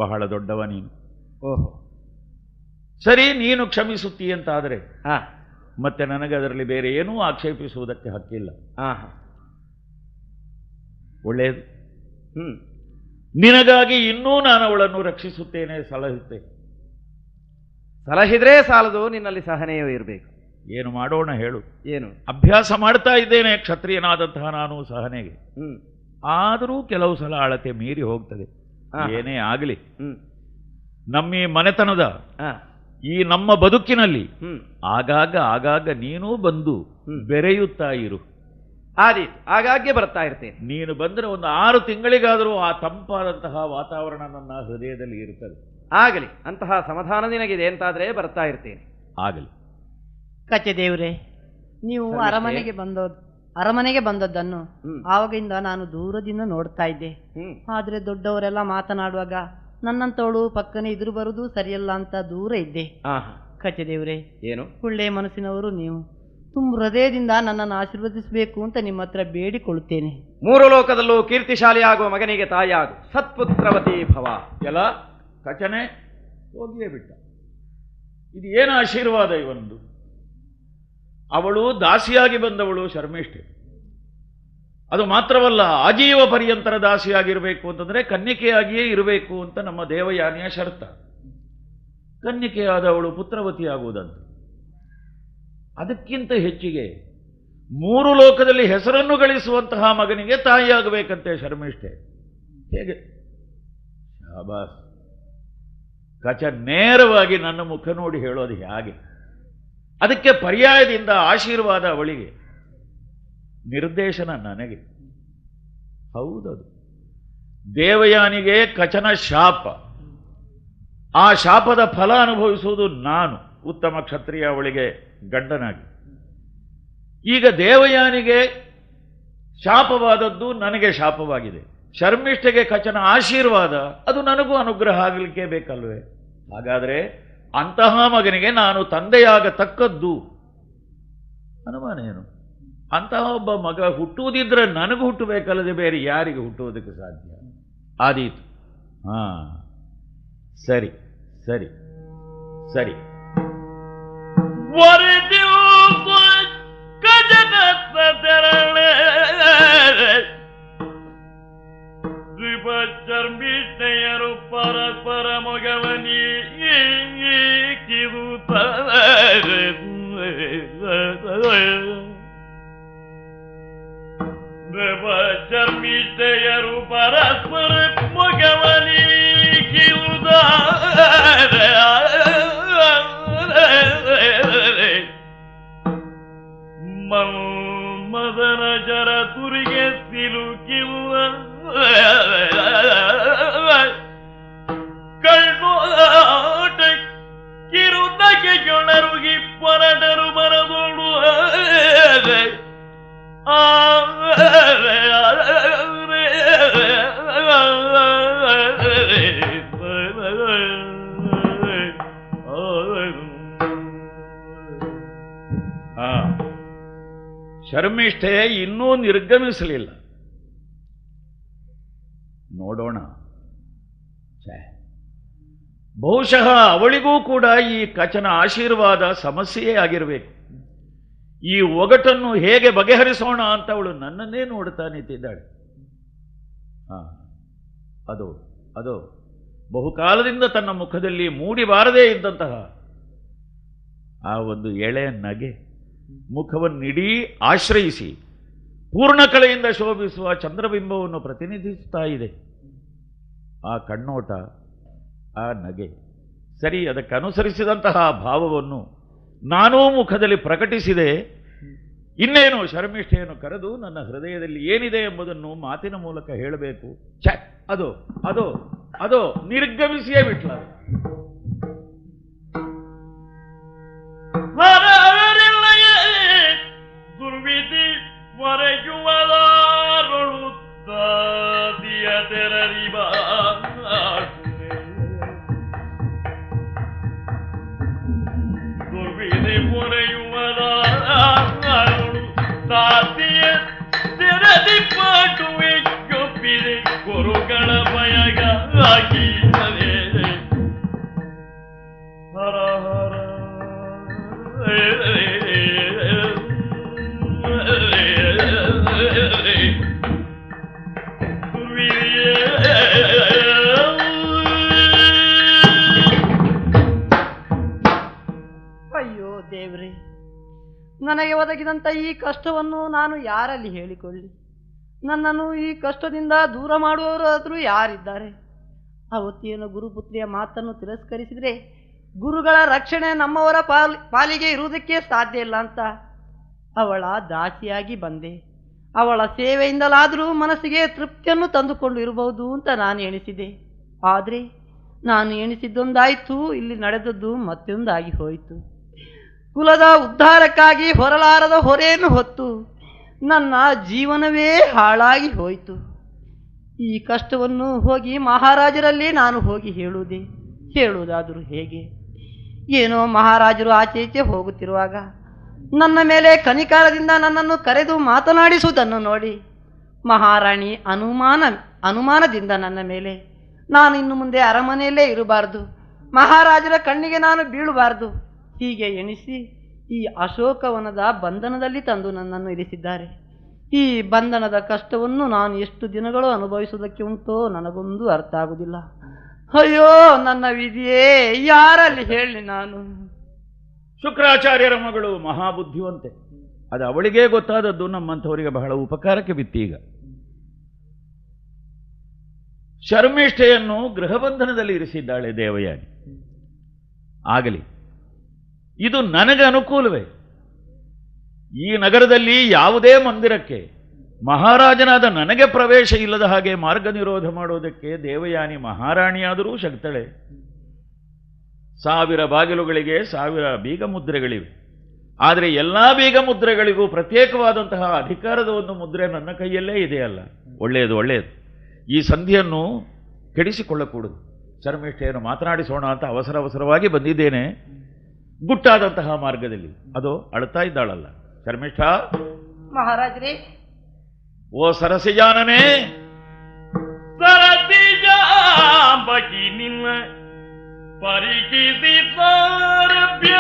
Speaker 1: ಬಹಳ ದೊಡ್ಡವ ನೀನು.
Speaker 2: ಓಹೋ.
Speaker 1: ಸರಿ, ನೀನು ಕ್ಷಮಿಸುತ್ತೀಯಂತಾದರೆ ಮತ್ತೆ ನನಗೆ ಅದರಲ್ಲಿ ಬೇರೆ ಏನೂ ಆಕ್ಷೇಪಿಸುವುದಕ್ಕೆ ಹಕ್ಕಿಲ್ಲ. ಒಳ್ಳೆಯದು. ನಿನಗಾಗಿ ಇನ್ನೂ ನಾನು ಅವಳನ್ನು ರಕ್ಷಿಸುತ್ತೇನೆ, ಸಲಹುತ್ತೇನೆ.
Speaker 2: ಸಲಹಿದ್ರೆ ಸಾಲದು, ನಿನ್ನಲ್ಲಿ ಸಹನೆಯೂ ಇರಬೇಕು.
Speaker 1: ಏನು ಮಾಡೋಣ ಹೇಳು?
Speaker 2: ಏನು?
Speaker 1: ಅಭ್ಯಾಸ ಮಾಡ್ತಾ ಇದ್ದೇನೆ ಕ್ಷತ್ರಿಯನಾದಂತಹ ನಾನು ಸಹನೆಗೆ. ಆದರೂ ಕೆಲವು ಸಲ ಅಳತೆ ಮೀರಿ ಹೋಗ್ತದೆ. ಏನೇ ಆಗಲಿ, ನಮ್ಮ ಮನೆತನದ ಈ ನಮ್ಮ ಬದುಕಿನಲ್ಲಿ ಆಗಾಗ ನೀನೂ ಬಂದು ಬೆರೆಯುತ್ತಾ ಇರು.
Speaker 2: ಆಗಾಗ್ಗೆ ಬರ್ತಾ ಇರ್ತೇನೆ.
Speaker 1: ನೀನು ಬಂದರೆ ಒಂದು 6 ತಿಂಗಳಿಗಾದರೂ ಆ ತಂಪಾದಂತಹ ವಾತಾವರಣ ನನ್ನ ಹೃದಯದಲ್ಲಿ ಇರುತ್ತದೆ.
Speaker 2: ಆಗಲಿ, ಅಂತಹ ಸಮಾಧಾನ ನಿನಗಿದೆ ಅಂತಾದ್ರೆ ಬರ್ತಾ ಇರ್ತೇನೆ.
Speaker 1: ಆಗಲಿ.
Speaker 3: ಕಚದೇವ್ರೆ, ನೀವು ಅರಮನೆಗೆ ಬಂದದ್ದನ್ನು ಆವಾಗಿಂದ ನಾನು ದೂರದಿಂದ ನೋಡ್ತಾ ಇದ್ದೆ. ಆದ್ರೆ ದೊಡ್ಡವರೆಲ್ಲ ಮಾತನಾಡುವಾಗ ನನ್ನಂತವಳು ಪಕ್ಕನೆ ಎದುರು ಬರುವುದು ಸರಿಯಲ್ಲ ಅಂತ ದೂರ ಇದ್ದೆ. ಕಚದೇವ್ರೆ,
Speaker 2: ಏನು
Speaker 3: ಒಳ್ಳೆ ಮನಸ್ಸಿನವರು ನೀವು. ತುಂಬ ಹೃದಯದಿಂದ ನನ್ನನ್ನು ಆಶೀರ್ವದಿಸಬೇಕು ಅಂತ ನಿಮ್ಮ ಹತ್ರ ಬೇಡಿಕೊಳ್ಳುತ್ತೇನೆ.
Speaker 2: 3 ಲೋಕದಲ್ಲೂ ಕೀರ್ತಿಶಾಲಿಯಾಗುವ ಮಗನಿಗೆ ತಾಯಿಯಾಗು, ಸತ್ಪುತ್ರವತಿ ಭವ.
Speaker 1: ಎಲ್ಲ ಕಚನೆ ಹೋಗಿಯೇ ಬಿಟ್ಟ. ಇದು ಏನು ಆಶೀರ್ವಾದ ಇವೊಂದು? ಅವಳು ದಾಸಿಯಾಗಿ ಬಂದವಳು ಶರ್ಮಿಷ್ಠೆ. ಅದು ಮಾತ್ರವಲ್ಲ, ಆಜೀವ ಪರ್ಯಂತರ ದಾಸಿಯಾಗಿರಬೇಕು ಅಂತಂದ್ರೆ ಕನ್ನಿಕೆಯಾಗಿಯೇ ಇರಬೇಕು ಅಂತ ನಮ್ಮ ದೇವಯಾನಿಯ ಶರ್ತ. ಕನ್ನಿಕೆಯಾದವಳು ಪುತ್ರವತಿಯಾಗುವುದಂತ. ಅದಕ್ಕಿಂತ ಹೆಚ್ಚಿಗೆ 3 ಲೋಕದಲ್ಲಿ ಹೆಸರನ್ನು ಗಳಿಸುವಂತಹ ಮಗನಿಗೆ ತಾಯಿಯಾಗಬೇಕಂತೆ ಶರ್ಮಿಷ್ಠೆ. ಹೇಗೆ? ಶಾಬಾಸ್. ಕಚ ನೇರವಾಗಿ ನನ್ನ ಮುಖ ನೋಡಿ ಹೇಳೋದು ಹೇಗೆ? ಅದಕ್ಕೆ ಪರ್ಯಾಯದಿಂದ ಆಶೀರ್ವಾದ ಅವಳಿಗೆ, ನಿರ್ದೇಶನ ನನಗೆ. ಹೌದದು. ದೇವಯಾನಿಗೆ ಕಚನ ಶಾಪ, ಆ ಶಾಪದ ಫಲ ಅನುಭವಿಸುವುದು ನಾನು, ಉತ್ತಮ ಕ್ಷತ್ರಿಯ ಅವಳಿಗೆ ಗಂಡನಾಗಿ. ಈಗ ದೇವಯಾನಿಗೆ ಶಾಪವಾದದ್ದು ನನಗೆ ಶಾಪವಾಗಿದೆ. ಶರ್ಮಿಷ್ಠೆಗೆ ಕಚನ ಆಶೀರ್ವಾದ, ಅದು ನನಗೂ ಅನುಗ್ರಹ ಆಗಲಿಕ್ಕೆ ಬೇಕಲ್ವೇ? ಹಾಗಾದರೆ ಅಂತಹ ಮಗನಿಗೆ ನಾನು ತಂದೆಯಾಗತಕ್ಕದ್ದು. ಅನುಮಾನ ಏನು? ಅಂತಹ ಒಬ್ಬ ಮಗ ಹುಟ್ಟುವುದಿದ್ರೆ ನನಗೂ ಹುಟ್ಟಬೇಕಲ್ಲದೆ ಬೇರೆ ಯಾರಿಗೆ ಹುಟ್ಟುವುದಕ್ಕೆ ಸಾಧ್ಯ? ಆದೀತು. ಸರಿ ಸರಿ ಸರಿ.
Speaker 4: ಚರ್ಮಿಷ್ಠೆಯರು ಪರಸ್ಪರ ಮೊಗವನಿ ಚರ್ಮಿಷ್ಠೆಯರು ಪರಸ್ಪರ ಮೊಗವನಿ ಮದನ ಜರ ತುರಿಗೆ ಸಿಲುಕಿಲ್ಲ ಕಣ್ಣೋಟ ಕಿರುನಗೆಯೊಳರುಗಿ ಪರಟರು ಮರದೋಡು
Speaker 1: ಶರ್ಮಿಷ್ಠೆ ಇನ್ನೂ ನಿರ್ಗಮಿಸಲಿಲ್ಲ. ನೋಡೋಣ. ಬಹುಶಃ ಅವಳಿಗೂ ಕೂಡ ಈ ಕಚನ ಆಶೀರ್ವಾದ ಸಮಸ್ಯೆಯೇ ಆಗಿರಬೇಕು. ಈ ಒಗಟನ್ನು ಹೇಗೆ ಬಗೆಹರಿಸೋಣ ಅಂತ ಅವಳು ನನ್ನನ್ನೇ ನೋಡ್ತಾ ನಿಂತಿದ್ದಾಳೆ. ಅದು ಬಹುಕಾಲದಿಂದ ತನ್ನ ಮುಖದಲ್ಲಿ ಮೂಡಿಬಾರದೇ ಇದ್ದಂತಹ ಆ ಒಂದು ಎಳೆ ನಗೆ ಮುಖವನ್ನಿಡೀ ಆಶ್ರಯಿಸಿ ಪೂರ್ಣ ಕಳೆಯಿಂದ ಶೋಭಿಸುವ ಚಂದ್ರಬಿಂಬವನ್ನು ಪ್ರತಿನಿಧಿಸುತ್ತಾ ಇದೆ. ಆ ಕಣ್ಣೋಟ, ಆ ನಗೆ, ಸರಿ, ಅದಕ್ಕನುಸರಿಸಿದಂತಹ ಭಾವವನ್ನು ನಾನೂ ಮುಖದಲ್ಲಿ ಪ್ರಕಟಿಸಿದೆ. ಇನ್ನೇನು ಶರ್ಮಿಷ್ಠೆಯನ್ನು ಕರೆದು ನನ್ನ ಹೃದಯದಲ್ಲಿ ಏನಿದೆ ಎಂಬುದನ್ನು ಮಾತಿನ ಮೂಲಕ ಹೇಳಬೇಕು. ಅದು ನಿರ್ಗಮಿಸಿಯೇ ಬಿಟ್ಲ.
Speaker 4: ದುರ್ವಿಧಿ ಮರೆಯುವದಾರೊಳುತ್ತಾದಿಯ ತೆರರಿಬ ದುರ್ವಿಧಿ ಮೊರೆಯುವದಾರೊಳು ತಾತಿಯ ತೆರದಿ ಪಾಟುವೆ ಗೊಪ್ಪಿದೆ ಗುರುಗಳ ಭಯಗಾಗಿದ್ದರೆ ಹರ ಹರ
Speaker 5: ಅಯ್ಯೋ ದೇವ್ರೆ, ನನಗೆ ಒದಗಿದಂಥ ಈ ಕಷ್ಟವನ್ನು ನಾನು ಯಾರಲ್ಲಿ ಹೇಳಿಕೊಳ್ಳಿ? ನನ್ನನ್ನು ಈ ಕಷ್ಟದಿಂದ ದೂರ ಮಾಡುವವರಾದರೂ ಯಾರಿದ್ದಾರೆ? ಅವತ್ತೇನು ಗುರುಪುತ್ರಿಯ ಮಾತನ್ನು ತಿರಸ್ಕರಿಸಿದರೆ ಗುರುಗಳ ರಕ್ಷಣೆ ನಮ್ಮವರ ಪಾಲಿಗೆ ಇರುವುದಕ್ಕೆ ಸಾಧ್ಯ ಇಲ್ಲ ಅಂತ ಅವಳ ದಾಸಿಯಾಗಿ ಬಂದೆ. ಅವಳ ಸೇವೆಯಿಂದಲಾದರೂ ಮನಸ್ಸಿಗೆ ತೃಪ್ತಿಯನ್ನು ತಂದುಕೊಂಡು ಇರಬಹುದು ಅಂತ ನಾನು ಎಣಿಸಿದೆ. ಆದರೆ ನಾನು ಎಣಿಸಿದ್ದೊಂದಾಯಿತು, ಇಲ್ಲಿ ನಡೆದದ್ದು ಮತ್ತೊಂದಾಗಿ ಹೋಯಿತು. ಕುಲದ ಉದ್ಧಾರಕ್ಕಾಗಿ ಹೊರಲಾರದ ಹೊರೆಯನ್ನು ಹೊತ್ತು ನನ್ನ ಜೀವನವೇ ಹಾಳಾಗಿ ಹೋಯಿತು. ಈ ಕಷ್ಟವನ್ನು ಹೋಗಿ ಮಹಾರಾಜರಲ್ಲಿ ನಾನು ಹೋಗಿ ಹೇಳುವುದಾದರೂ ಹೇಗೆ? ಏನೋ ಮಹಾರಾಜರು ಆಚೆ ಈಚೆ ಹೋಗುತ್ತಿರುವಾಗ ನನ್ನ ಮೇಲೆ ಕನಿಕಾರದಿಂದ ನನ್ನನ್ನು ಕರೆದು ಮಾತನಾಡಿಸುವುದನ್ನು ನೋಡಿ ಮಹಾರಾಣಿ ಅನುಮಾನದಿಂದ ನನ್ನ ಮೇಲೆ ನಾನು ಇನ್ನು ಮುಂದೆ ಅರಮನೆಯಲ್ಲೇ ಇರಬಾರ್ದು, ಮಹಾರಾಜರ ಕಣ್ಣಿಗೆ ನಾನು ಬೀಳಬಾರ್ದು ಹೀಗೆ ಎಣಿಸಿ ಈ ಅಶೋಕವನದ ಬಂಧನದಲ್ಲಿ ತಂದು ನನ್ನನ್ನು ಇರಿಸಿದ್ದಾರೆ. ಈ ಬಂಧನದ ಕಷ್ಟವನ್ನು ನಾನು ಎಷ್ಟು ದಿನಗಳು ಅನುಭವಿಸುವುದಕ್ಕೆ ಉಂಟೋ ನನಗೊಂದು ಅರ್ಥ ಆಗುವುದಿಲ್ಲ. ಅಯ್ಯೋ ನನ್ನ ವಿಧಿಯೇ, ಯಾರಲ್ಲಿ ಹೇಳಿ ನಾನು?
Speaker 1: ಶುಕ್ರಾಚಾರ್ಯರ ಮಗಳು ಮಹಾಬುದ್ಧಿವಂತೆ. ಅದು ಅವಳಿಗೇ ಗೊತ್ತಾದದ್ದು ನಮ್ಮಂಥವರಿಗೆ ಬಹಳ ಉಪಕಾರಕ್ಕೆ ಬಿತ್ತೀಗ. ಶರ್ಮಿಷ್ಠೆಯನ್ನು ಗೃಹಬಂಧನದಲ್ಲಿ ಇರಿಸಿದ್ದಾಳೆ ದೇವಯಾನಿ. ಆಗಲಿ, ಇದು ನನಗೆ ಅನುಕೂಲವೇ. ಈ ನಗರದಲ್ಲಿ ಯಾವುದೇ ಮಂದಿರಕ್ಕೆ ಮಹಾರಾಜನಾದ ನನಗೆ ಪ್ರವೇಶ ಇಲ್ಲದ ಹಾಗೆ ಮಾರ್ಗ ನಿರೋಧ ಮಾಡೋದಕ್ಕೆ ದೇವಯಾನಿ ಮಹಾರಾಣಿಯಾದರೂ ಶಕ್ತಳೆ. 1000 ಬಾಗಿಲುಗಳಿಗೆ 1000 ಬೀಗ ಮುದ್ರೆಗಳಿವೆ. ಆದರೆ ಎಲ್ಲ ಬೀಗ ಮುದ್ರೆಗಳಿಗೂ ಪ್ರತ್ಯೇಕವಾದಂತಹ ಅಧಿಕಾರದ ಒಂದು ಮುದ್ರೆ ನನ್ನ ಕೈಯಲ್ಲೇ ಇದೆಯಲ್ಲ. ಒಳ್ಳೆಯದು. ಈ ಸಂಧಿಯನ್ನು ಕೆಡಿಸಿಕೊಳ್ಳಕೂಡದು. ಶರ್ಮಿಷ್ಠೆಯನ್ನು ಮಾತನಾಡಿಸೋಣ ಅಂತ ಅವಸರವಾಗಿ ಬಂದಿದ್ದೇನೆ. ಗುಟ್ಟಾದಂತಹ ಮಾರ್ಗದಲ್ಲಿ ಅದು ಅಳ್ತಾ ಇದ್ದಾಳಲ್ಲ ಶರ್ಮಿಷ್ಠ.
Speaker 5: ಮಹಾರಾಜರೇ,
Speaker 1: ಓ ಸರಸಿಜಾನನೇ,
Speaker 4: ಸರಸಿಜಾಂಬಕಿ ನಿನ್ನ ಪರಿಕಿಸಿ ಸಾರಭ್ಯ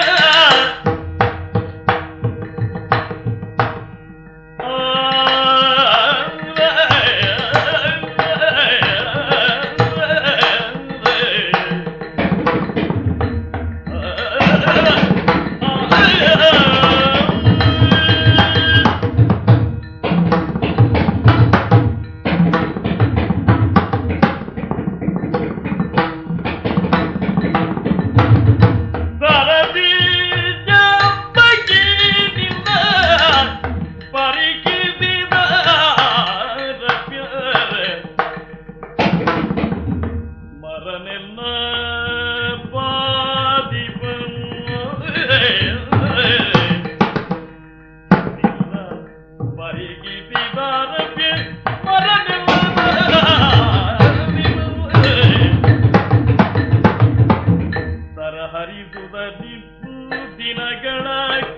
Speaker 4: ದಿನಗಳ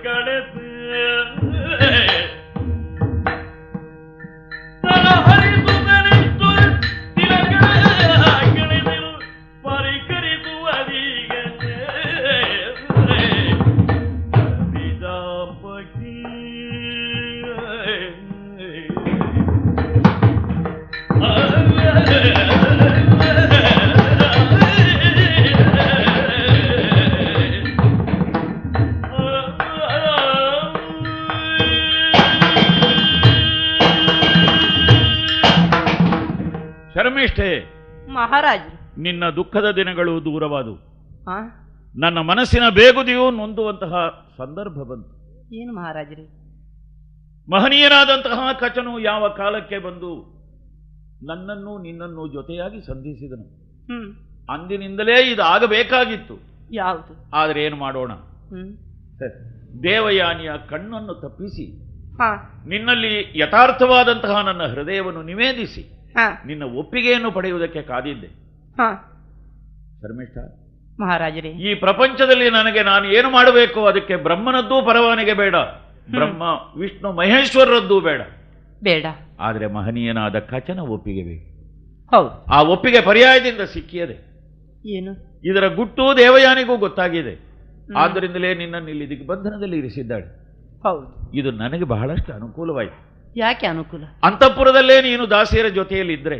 Speaker 4: ಕಳೆದು
Speaker 1: ಶರ್ಮಿಷ್ಠೆ,
Speaker 5: ಮಹಾರಾಜರು.
Speaker 1: ನಿನ್ನ ದುಃಖದ ದಿನಗಳು ದೂರವಾದವು.
Speaker 5: ಆ
Speaker 1: ನನ್ನ ಮನಸ್ಸಿನ ಬೇಗುದಿಯು ನೊಂದುವಂತಹ ಸಂದರ್ಭ ಬಂತು.
Speaker 5: ಏನು ಮಹಾರಾಜರೇ?
Speaker 1: ಮಹನೀಯನಾದಂತಹ ಕಚನು ಯಾವ ಕಾಲಕ್ಕೆ ಬಂದು ನನ್ನನ್ನು ನಿನ್ನನ್ನು ಜೊತೆಯಾಗಿ ಸಂಧಿಸಿದನು. ಅಂದಿನಿಂದಲೇ ಇದು ಆಗಬೇಕಾಗಿತ್ತು.
Speaker 5: ಯಾವುದು?
Speaker 1: ಆದರೆ ಏನು ಮಾಡೋಣ, ದೇವಯಾನಿಯ ಕಣ್ಣನ್ನು ತಪ್ಪಿಸಿ ನಿನ್ನಲ್ಲಿ ಯಥಾರ್ಥವಾದಂತಹ ನನ್ನ ಹೃದಯವನ್ನು ನಿವೇದಿಸಿ ನಿನ್ನ ಒಪ್ಪಿಗೆಯನ್ನು ಪಡೆಯುವುದಕ್ಕೆ ಕಾದಿದ್ದೆ. ಶರ್ಮಿಷ್ಠ
Speaker 5: ಮಹಾರಾಜರೇ,
Speaker 1: ಈ ಪ್ರಪಂಚದಲ್ಲಿ ನನಗೆ ನಾನು ಏನು ಮಾಡಬೇಕು ಅದಕ್ಕೆ ಬ್ರಹ್ಮನದ್ದೂ ಪರವಾನಿಗೆ ಬೇಡ, ಬ್ರಹ್ಮ ವಿಷ್ಣು ಮಹೇಶ್ವರರದ್ದೂ ಬೇಡ.
Speaker 5: ಬೇಡ.
Speaker 1: ಆದರೆ ಮಹನೀಯನಾದ ಕಚನ ಒಪ್ಪಿಗೆ ಬೇಕು.
Speaker 5: ಹೌದು.
Speaker 1: ಆ ಒಪ್ಪಿಗೆ ಪರ್ಯಾಯದಿಂದ ಸಿಕ್ಕಿಯದೆ.
Speaker 5: ಏನು?
Speaker 1: ಇದರ ಗುಟ್ಟು ದೇವಯಾನಿಗೂ ಗೊತ್ತಾಗಿದೆ. ಆದ್ದರಿಂದಲೇ ನಿನ್ನನ್ನು ಇಲ್ಲಿ ದಿಗ್ಬಂಧನದಲ್ಲಿ ಇರಿಸಿದ್ದಾಳೆ.
Speaker 5: ಹೌದು.
Speaker 1: ಇದು ನನಗೆ ಬಹಳಷ್ಟು ಅನುಕೂಲವಾಯಿತು.
Speaker 5: ಯಾಕೆ ಅನುಕೂಲ?
Speaker 1: ಅಂತಃಪುರದಲ್ಲೇ ನೀನು ದಾಸಿಯರ ಜೊತೆಯಲ್ಲಿ ಇದ್ರೆ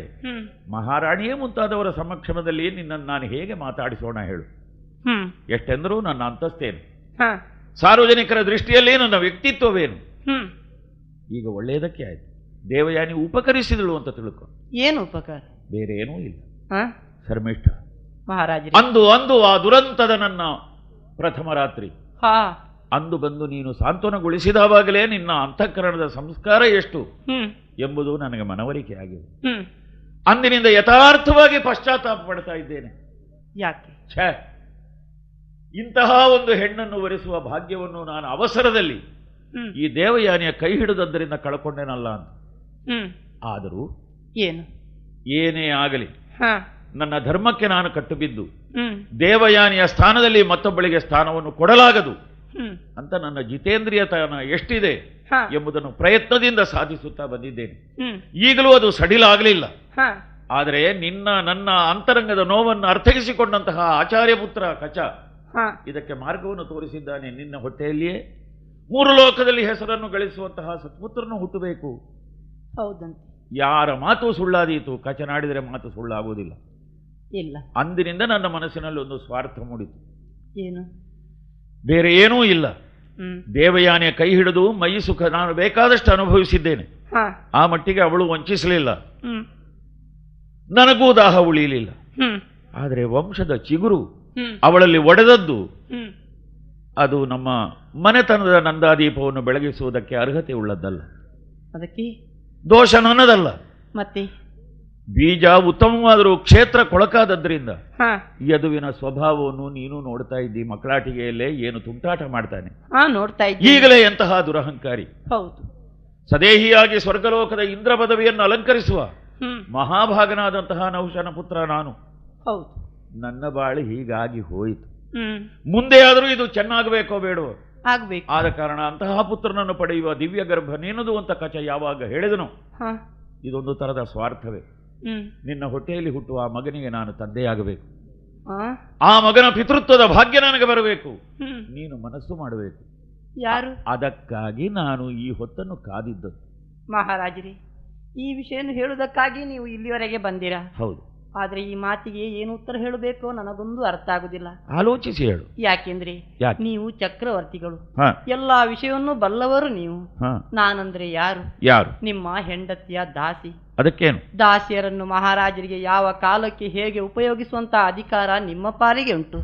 Speaker 1: ಮಹಾರಾಣಿಯೇ ಮುಂತಾದವರ ಸಮಕ್ಷಮದಲ್ಲಿ ನಿನ್ನನ್ನು ನಾನು ಹೇಗೆ ಮಾತಾಡಿಸೋಣ ಹೇಳು? ಎಷ್ಟೆಂದರೂ ನನ್ನ ಅಂತಸ್ತೇನು, ಸಾರ್ವಜನಿಕರ ದೃಷ್ಟಿಯಲ್ಲಿ ನನ್ನ ವ್ಯಕ್ತಿತ್ವವೇನು? ಈಗ ಒಳ್ಳೆಯದಕ್ಕೆ ಆಯ್ತು. ದೇವಯಾನಿ ಉಪಕರಿಸಿದಳು ಅಂತ ತಿಳ್ಕೊ.
Speaker 5: ಏನು ಉಪಕಾರ?
Speaker 1: ಬೇರೆ ಏನೂ ಇಲ್ಲ. ಶರ್ಮಿಷ್ಠ,
Speaker 5: ಮಹಾರಾಜರೇ,
Speaker 1: ಅಂದು ಆ ದುರಂತದ ನನ್ನ ಪ್ರಥಮ ರಾತ್ರಿ
Speaker 5: ಹಾ
Speaker 1: ಅಂದು ಬಂದು ನೀನು ಸಾಂತ್ವನಗೊಳಿಸಿದವಾಗಲೇ ನಿನ್ನ ಅಂತಃಕರಣದ ಸಂಸ್ಕಾರ ಎಷ್ಟು ಎಂಬುದು ನನಗೆ ಮನವರಿಕೆ ಆಗಿದೆ. ಅಂದಿನಿಂದ ಯಥಾರ್ಥವಾಗಿ ಪಶ್ಚಾತ್ತಾಪ ಪಡ್ತಾ ಇದ್ದೇನೆ.
Speaker 5: ಯಾಕೆ?
Speaker 1: ಛೇ, ಇಂತಹ ಒಂದು ಹೆಣ್ಣನ್ನು ವರಿಸುವ ಭಾಗ್ಯವನ್ನು ನಾನು ಅವಸರದಲ್ಲಿ ಈ ದೇವಯಾನಿಯ ಕೈ ಹಿಡಿದದ್ದರಿಂದ ಕಳ್ಕೊಂಡೇನಲ್ಲ ಅಂತ. ಆದರೂ
Speaker 5: ಏನು?
Speaker 1: ಏನೇ ಆಗಲಿ ನನ್ನ ಧರ್ಮಕ್ಕೆ ನಾನು ಕಟ್ಟುಬಿದ್ದು ದೇವಯಾನಿಯ ಸ್ಥಾನದಲ್ಲಿ ಮತ್ತೊಬ್ಬಳಿಗೆ ಸ್ಥಾನವನ್ನು ಕೊಡಲಾಗದು ಅಂತ ನನ್ನ ಜಿತೇಂದ್ರಿಯತನ ಎಷ್ಟಿದೆ ಎಂಬುದನ್ನು ಪ್ರಯತ್ನದಿಂದ ಸಾಧಿಸುತ್ತಾ ಬಂದಿದ್ದೇನೆ. ಈಗಲೂ ಅದು ಸಡಿಲಾಗಲಿಲ್ಲ. ಆದರೆ ನನ್ನ ಅಂತರಂಗದ ನೋವನ್ನು ಅರ್ಥೈಸಿಕೊಂಡಂತಹ ಆಚಾರ್ಯ ಪುತ್ರ ಕಚ ಇದಕ್ಕೆ ಮಾರ್ಗವನ್ನು ತೋರಿಸಿದ್ದಾನೆ. ನಿನ್ನ ಹೊಟ್ಟೆಯಲ್ಲಿಯೇ 3 ಲೋಕದಲ್ಲಿ ಹೆಸರನ್ನು ಗಳಿಸುವಂತಹ ಸತ್ಪುತ್ರನು ಹುಟ್ಟಬೇಕು.
Speaker 5: ಹೌದಂತೆ.
Speaker 1: ಯಾರ ಮಾತು ಸುಳ್ಳಾದೀತು, ಕಚನಾಡಿದರೆ ಮಾತು ಸುಳ್ಳಾಗುವುದಿಲ್ಲ.
Speaker 5: ಇಲ್ಲ.
Speaker 1: ಅಂದಿನಿಂದ ನನ್ನ ಮನಸ್ಸಿನಲ್ಲಿ ಒಂದು ಸ್ವಾರ್ಥ ಮೂಡಿತು.
Speaker 5: ಏನು?
Speaker 1: ಬೇರೆ ಏನೂ ಇಲ್ಲ. ದೇವಯಾನಿಯ ಕೈ ಹಿಡಿದು ಮೈ ಸುಖ ನಾನು ಬೇಕಾದಷ್ಟು ಅನುಭವಿಸಿದ್ದೇನೆ. ಆ ಮಟ್ಟಿಗೆ ಅವಳು ವಂಚಿಸಲಿಲ್ಲ, ನನಗೂ ದಾಹ ಉಳಿಯಲಿಲ್ಲ. ಆದರೆ ವಂಶದ ಚಿಗುರು ಅವಳಲ್ಲಿ ಒಡೆದದ್ದು ಅದು ನಮ್ಮ ಮನೆತನದ ನಂದಾದೀಪವನ್ನು ಬೆಳಗಿಸುವುದಕ್ಕೆ ಅರ್ಹತೆ ಉಳ್ಳದ್ದಲ್ಲ.
Speaker 5: ಅದಕ್ಕೆ
Speaker 1: ದೋಷ ನನ್ನದಲ್ಲ.
Speaker 5: ಮತ್ತೆ
Speaker 1: ಬೀಜ ಉತ್ತಮವಾದರೂ ಕ್ಷೇತ್ರ ಕೊಳಕಾದದ್ರಿಂದ ಯದುವಿನ ಸ್ವಭಾವವನ್ನು ನೀನು ನೋಡ್ತಾ ಇದ್ದಿ. ಮಕ್ಕಳಾಟಿಗೆಯಲ್ಲೇ ಏನು ತುಂಟಾಟ ಮಾಡ್ತಾನೆ.
Speaker 5: ನೋಡ್ತಾ ಇದ್ದ.
Speaker 1: ಈಗಲೇ ಎಂತಹ ದುರಹಂಕಾರಿ.
Speaker 5: ಹೌದು.
Speaker 1: ಸದೇಹಿಯಾಗಿ ಸ್ವರ್ಗಲೋಕದ ಇಂದ್ರ ಪದವಿಯನ್ನು ಅಲಂಕರಿಸುವ ಮಹಾಭಾಗನಾದಂತಹ ನಹುಷನ ಪುತ್ರ ನಾನು.
Speaker 5: ಹೌದು.
Speaker 1: ನನ್ನ ಬಾಳಿ ಹೀಗಾಗಿ ಹೋಯಿತು. ಮುಂದೆ ಆದರೂ ಇದು ಚೆನ್ನಾಗಬೇಕೋ ಬೇಡವೋ
Speaker 5: ಆಗ್ಬೇಕು.
Speaker 1: ಆದ ಕಾರಣ ಅಂತಹ ಪುತ್ರನನ್ನು ಪಡೆಯುವ ದಿವ್ಯ ಗರ್ಭ ನೀನದು ಅಂತ ಕಚ ಯಾವಾಗ ಹೇಳಿದನು, ಇದೊಂದು ತರದ ಸ್ವಾರ್ಥವೇ. ನಿನ್ನ ಹೊಟ್ಟೆಯಲ್ಲಿ ಹುಟ್ಟುವ ಆ ಮಗನಿಗೆ ನಾನು ತಂದೆಯಾಗಬೇಕು. ಆ ಮಗನ ಪಿತೃತ್ವದ ಭಾಗ್ಯ ನನಗೆ ಬರಬೇಕು. ನೀನು ಮನಸ್ಸು ಮಾಡಬೇಕು.
Speaker 5: ಯಾರು?
Speaker 1: ಅದಕ್ಕಾಗಿ ನಾನು ಈ ಹೊತ್ತನ್ನು ಕಾದಿದ್ದು.
Speaker 5: ಮಹಾರಾಜರೇ, ಈ ವಿಷಯವನ್ನು ಹೇಳುವುದಕ್ಕಾಗಿ ನೀವು ಇಲ್ಲಿವರೆಗೆ ಬಂದಿರಾ?
Speaker 1: ಹೌದು.
Speaker 5: ಆದ್ರೆ ಈ ಮಾತಿಗೆ ಏನು ಉತ್ತರ ಹೇಳಬೇಕೋ ನನಗೊಂದು ಅರ್ಥ ಆಗುದಿಲ್ಲ.
Speaker 1: ಆಲೋಚಿಸಿ ಹೇಳು.
Speaker 5: ಯಾಕೆಂದ್ರೆ ನೀವು ಚಕ್ರವರ್ತಿಗಳು, ಎಲ್ಲಾ ವಿಷಯವನ್ನು ಬಲ್ಲವರು ನೀವು. ನಾನಂದ್ರೆ ಯಾರು?
Speaker 1: ಯಾರು?
Speaker 5: ನಿಮ್ಮ ಹೆಂಡತಿಯ ದಾಸಿ.
Speaker 1: ಅದಕ್ಕೇನು?
Speaker 5: ದಾಸಿಯರನ್ನು ಮಹಾರಾಜರಿಗೆ ಯಾವ ಕಾಲಕ್ಕೆ ಹೇಗೆ ಉಪಯೋಗಿಸುವಂತ ಅಧಿಕಾರ ನಿಮ್ಮ ಪಾಲಿಗೆ ಉಂಟು.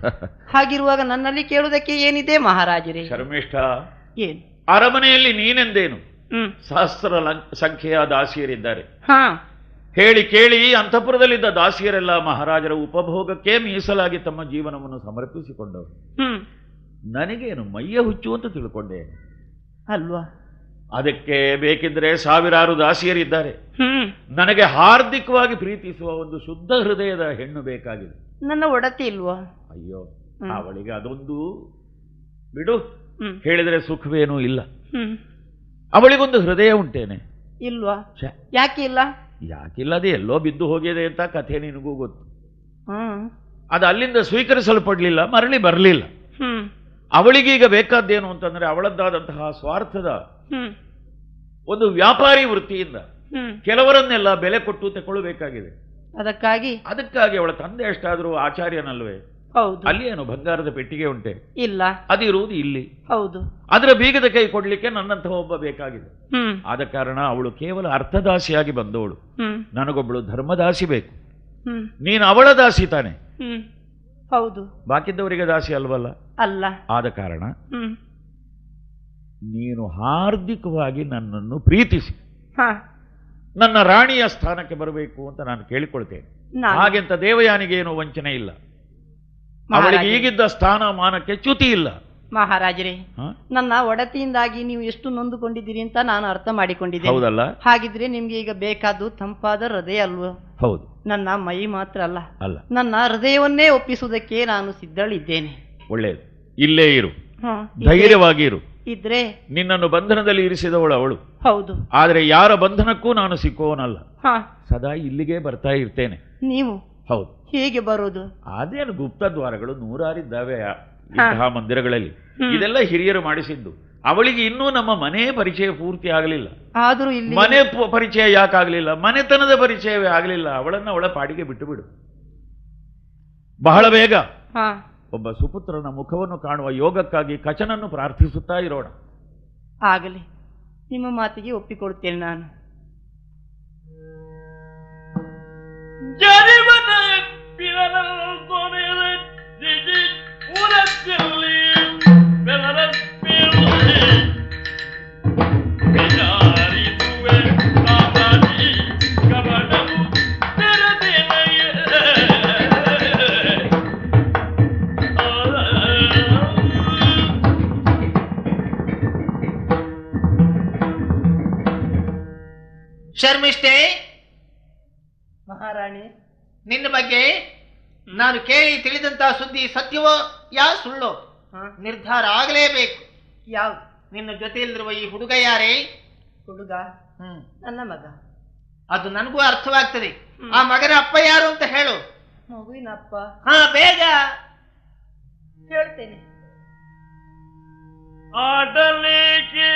Speaker 5: ಹಾಗಿರುವಾಗ ನನ್ನಲ್ಲಿ ಕೇಳುವುದಕ್ಕೆ ಏನಿದೆ ಮಹಾರಾಜರೇ?
Speaker 1: ಶರ್ಮಿಷ್ಠ,
Speaker 5: ಏನು?
Speaker 1: ಅರಮನೆಯಲ್ಲಿ ನೀನೆಂದೇನು, ಸಹಸ್ರ ಸಂಖ್ಯೆಯ ದಾಸಿಯರಿದ್ದಾರೆ. ಹೇಳಿ ಕೇಳಿ ಅಂತಃಪುರದಲ್ಲಿದ್ದ ದಾಸಿಯರೆಲ್ಲ ಮಹಾರಾಜರ ಉಪಭೋಗಕ್ಕೆ ಮೀಸಲಾಗಿ ತಮ್ಮ ಜೀವನವನ್ನು ಸಮರ್ಪಿಸಿಕೊಂಡವರು. ನನಗೇನು ಮೈಯ ಹುಚ್ಚು ಅಂತ ತಿಳ್ಕೊಂಡೆ
Speaker 5: ಅಲ್ವಾ?
Speaker 1: ಅದಕ್ಕೆ ಬೇಕಿದ್ರೆ ಸಾವಿರಾರು ದಾಸಿಯರಿದ್ದಾರೆ. ನನಗೆ ಹಾರ್ದಿಕವಾಗಿ ಪ್ರೀತಿಸುವ ಒಂದು ಶುದ್ಧ ಹೃದಯದ ಹೆಣ್ಣು ಬೇಕಾಗಿದೆ.
Speaker 5: ನನ್ನ ಒಡತಿ ಇಲ್ವಾ?
Speaker 1: ಅಯ್ಯೋ, ಅವಳಿಗೆ ಅದೊಂದು ಬಿಡು, ಹೇಳಿದರೆ ಸುಖವೇನೂ ಇಲ್ಲ. ಅವಳಿಗೊಂದು ಹೃದಯ ಉಂಟೇನೆ?
Speaker 5: ಇಲ್ವಾ? ಯಾಕೆ ಇಲ್ಲ?
Speaker 1: ಯಾಕಿಲ್ಲ, ಅದು ಎಲ್ಲೋ ಬಿದ್ದು ಹೋಗಿದೆ ಅಂತ ಕಥೆ ನಿನಗೂ ಗೊತ್ತು. ಅದು ಅಲ್ಲಿಂದ ಸ್ವೀಕರಿಸಲ್ಪಡ್ಲಿಲ್ಲ, ಮರಳಿ ಬರಲಿಲ್ಲ. ಅವಳಿಗೀಗ ಬೇಕಾದ್ದೇನು ಅಂತಂದ್ರೆ ಅವಳದ್ದಾದಂತಹ ಸ್ವಾರ್ಥದ ಒಂದು ವ್ಯಾಪಾರಿ ವೃತ್ತಿಯಿಂದ ಕೆಲವರನ್ನೆಲ್ಲ ಬೆಲೆ ಕೊಟ್ಟು ತಗೊಳ್ಬೇಕಾಗಿದೆ. ಅದಕ್ಕಾಗಿ ಅವಳ ತಂದೆ ಎಷ್ಟಾದರೂ ಆಚಾರ್ಯನಲ್ವೇ?
Speaker 5: ಹೌದು.
Speaker 1: ಅಲ್ಲಿ ಏನು ಬಂಗಾರದ ಪೆಟ್ಟಿಗೆ ಉಂಟೆ?
Speaker 5: ಇಲ್ಲ.
Speaker 1: ಅದಿರುವುದು ಇಲ್ಲಿ.
Speaker 5: ಹೌದು.
Speaker 1: ಅದರ ಬೀಗದ ಕೈ ಕೊಡ್ಲಿಕ್ಕೆ ನನ್ನಂತಹ ಒಬ್ಬ ಬೇಕಾಗಿದೆ. ಆದ ಕಾರಣ ಅವಳು ಕೇವಲ ಅರ್ಥದಾಸಿಯಾಗಿ ಬಂದವಳು. ನನಗೊಬ್ಬಳು ಧರ್ಮದಾಸಿ ಬೇಕು. ನೀನು ಅವಳ ದಾಸಿ ತಾನೆ,
Speaker 5: ಹೌದು.
Speaker 1: ಬಾಕಿದ್ದವರಿಗೆ ದಾಸಿ ಅಲ್ವಲ್ಲ?
Speaker 5: ಅಲ್ಲ.
Speaker 1: ಆದ ಕಾರಣ ನೀನು ಹಾರ್ದಿಕವಾಗಿ ನನ್ನನ್ನು ಪ್ರೀತಿಸಿ ನನ್ನ ರಾಣಿಯ ಸ್ಥಾನಕ್ಕೆ ಬರಬೇಕು ಅಂತ ನಾನು ಕೇಳಿಕೊಳ್ತೇನೆ. ಹಾಗೆಂತ ದೇವಯಾನಿಗೆ ಏನು ವಂಚನೆ ಇಲ್ಲ, ಅವಳಿಗೆ ಈಗಿದ್ದ ಸ್ಥಾನಮಾನಕ್ಕೆ ಚ್ಯುತಿ ಇಲ್ಲ.
Speaker 5: ಮಹಾರಾಜರೇ, ನನ್ನ ಒಡತಿಯಿಂದಾಗಿ ನೀವು ಎಷ್ಟು ನೊಂದುಕೊಂಡಿದ್ದೀರಿ ಅಂತ ನಾನು ಅರ್ಥ ಮಾಡಿಕೊಂಡಿದ್ದೇನೆ.
Speaker 1: ಹೌದಲ್ಲ?
Speaker 5: ಹಾಗಿದ್ರೆ ನಿಮ್ಗೆ ಈಗ ಬೇಕಾದ್ದು ತಂಪಾದ ಹೃದಯ ಅಲ್ವೋ?
Speaker 1: ಹೌದು.
Speaker 5: ನನ್ನ ಮೈ ಮಾತ್ರ ಅಲ್ಲ,
Speaker 1: ಅಲ್ಲ,
Speaker 5: ನನ್ನ ಹೃದಯವನ್ನೇ ಒಪ್ಪಿಸುವುದಕ್ಕೆ ನಾನು ಸಿದ್ಧಳಿದ್ದೇನೆ.
Speaker 1: ಒಳ್ಳೆಯದು. ಇಲ್ಲೇ ಇರು, ಧೈರ್ಯವಾಗಿ ಇರು.
Speaker 5: ಇದ್ರೆ
Speaker 1: ನಿನ್ನನ್ನು ಬಂಧನದಲ್ಲಿ ಇರಿಸಿದವಳು ಅವಳು.
Speaker 5: ಹೌದು.
Speaker 1: ಆದರೆ ಯಾರ ಬಂಧನಕ್ಕೂ ನಾನು ಸಿಕ್ಕುವವನಲ್ಲ. ಸದಾ ಇಲ್ಲಿಗೆ ಬರ್ತಾ ಇರ್ತೇನೆ.
Speaker 5: ನೀವು?
Speaker 1: ಹೌದು.
Speaker 5: ಹೇಗೆ ಬರೋದು?
Speaker 1: ಅದೇನು ಗುಪ್ತ ದ್ವಾರಗಳು ನೂರಾರಿದ್ದಾವೆ ಇಂತಹ ಮಂದಿರಗಳಲ್ಲಿ. ಇದೆಲ್ಲ ಹಿರಿಯರು ಮಾಡಿಸಿದ್ದು. ಅವಳಿಗೆ ಇನ್ನೂ ನಮ್ಮ ಮನೆ ಪರಿಚಯ ಪೂರ್ತಿ ಆಗಲಿಲ್ಲ.
Speaker 5: ಆದರೂ ಇಲ್ಲಿ
Speaker 1: ಮನೆ ಪರಿಚಯ ಯಾಕಾಗಲಿಲ್ಲ? ಮನೆತನದ ಪರಿಚಯವೇ ಆಗಲಿಲ್ಲ. ಅವಳನ್ನು ಅವಳ ಪಾಡಿಗೆ ಬಿಟ್ಟು ಬಿಡು. ಬಹಳ ಬೇಗ ಒಬ್ಬ ಸುಪುತ್ರನ ಮುಖವನ್ನು ಕಾಣುವ ಯೋಗಕ್ಕಾಗಿ ಕಚನನ್ನು ಪ್ರಾರ್ಥಿಸುತ್ತಾ ಇರೋಣ.
Speaker 5: ಆಗಲಿ, ನಿಮ್ಮ ಮಾತಿಗೆ ಒಪ್ಪಿಕೊಡುತ್ತೇನೆ ನಾನು.
Speaker 3: ಶರ್ಮಿಷ್ಠೆ,
Speaker 5: ಮಹಾರಾಣಿ,
Speaker 3: ನಿನ್ನ ಬಗ್ಗೆ ನಾನು ಕೇಳಿ ತಿಳಿದಂತಹ ಸುದ್ದಿ ಸತ್ಯವೋ ಯಾ ಸುಳ್ಳೋ ನಿರ್ಧಾರ ಆಗಲೇಬೇಕು.
Speaker 5: ಯಾವ್ದು?
Speaker 3: ನಿನ್ನ ಜೊತೆಯಲ್ಲಿರುವ ಈ ಹುಡುಗ ಯಾರೇ?
Speaker 5: ಹುಡುಗ ನನ್ನ ಮಗ.
Speaker 3: ಅದು ನನಗೂ ಅರ್ಥವಾಗ್ತದೆ. ಆ ಮಗನ ಅಪ್ಪ ಯಾರು ಅಂತ ಹೇಳು.
Speaker 5: ಮಗುವಿನ ಅಪ್ಪ?
Speaker 3: ಬೇಗ
Speaker 5: ಹೇಳ್ತೇನೆ.
Speaker 4: ಆಡಲೇಕೆ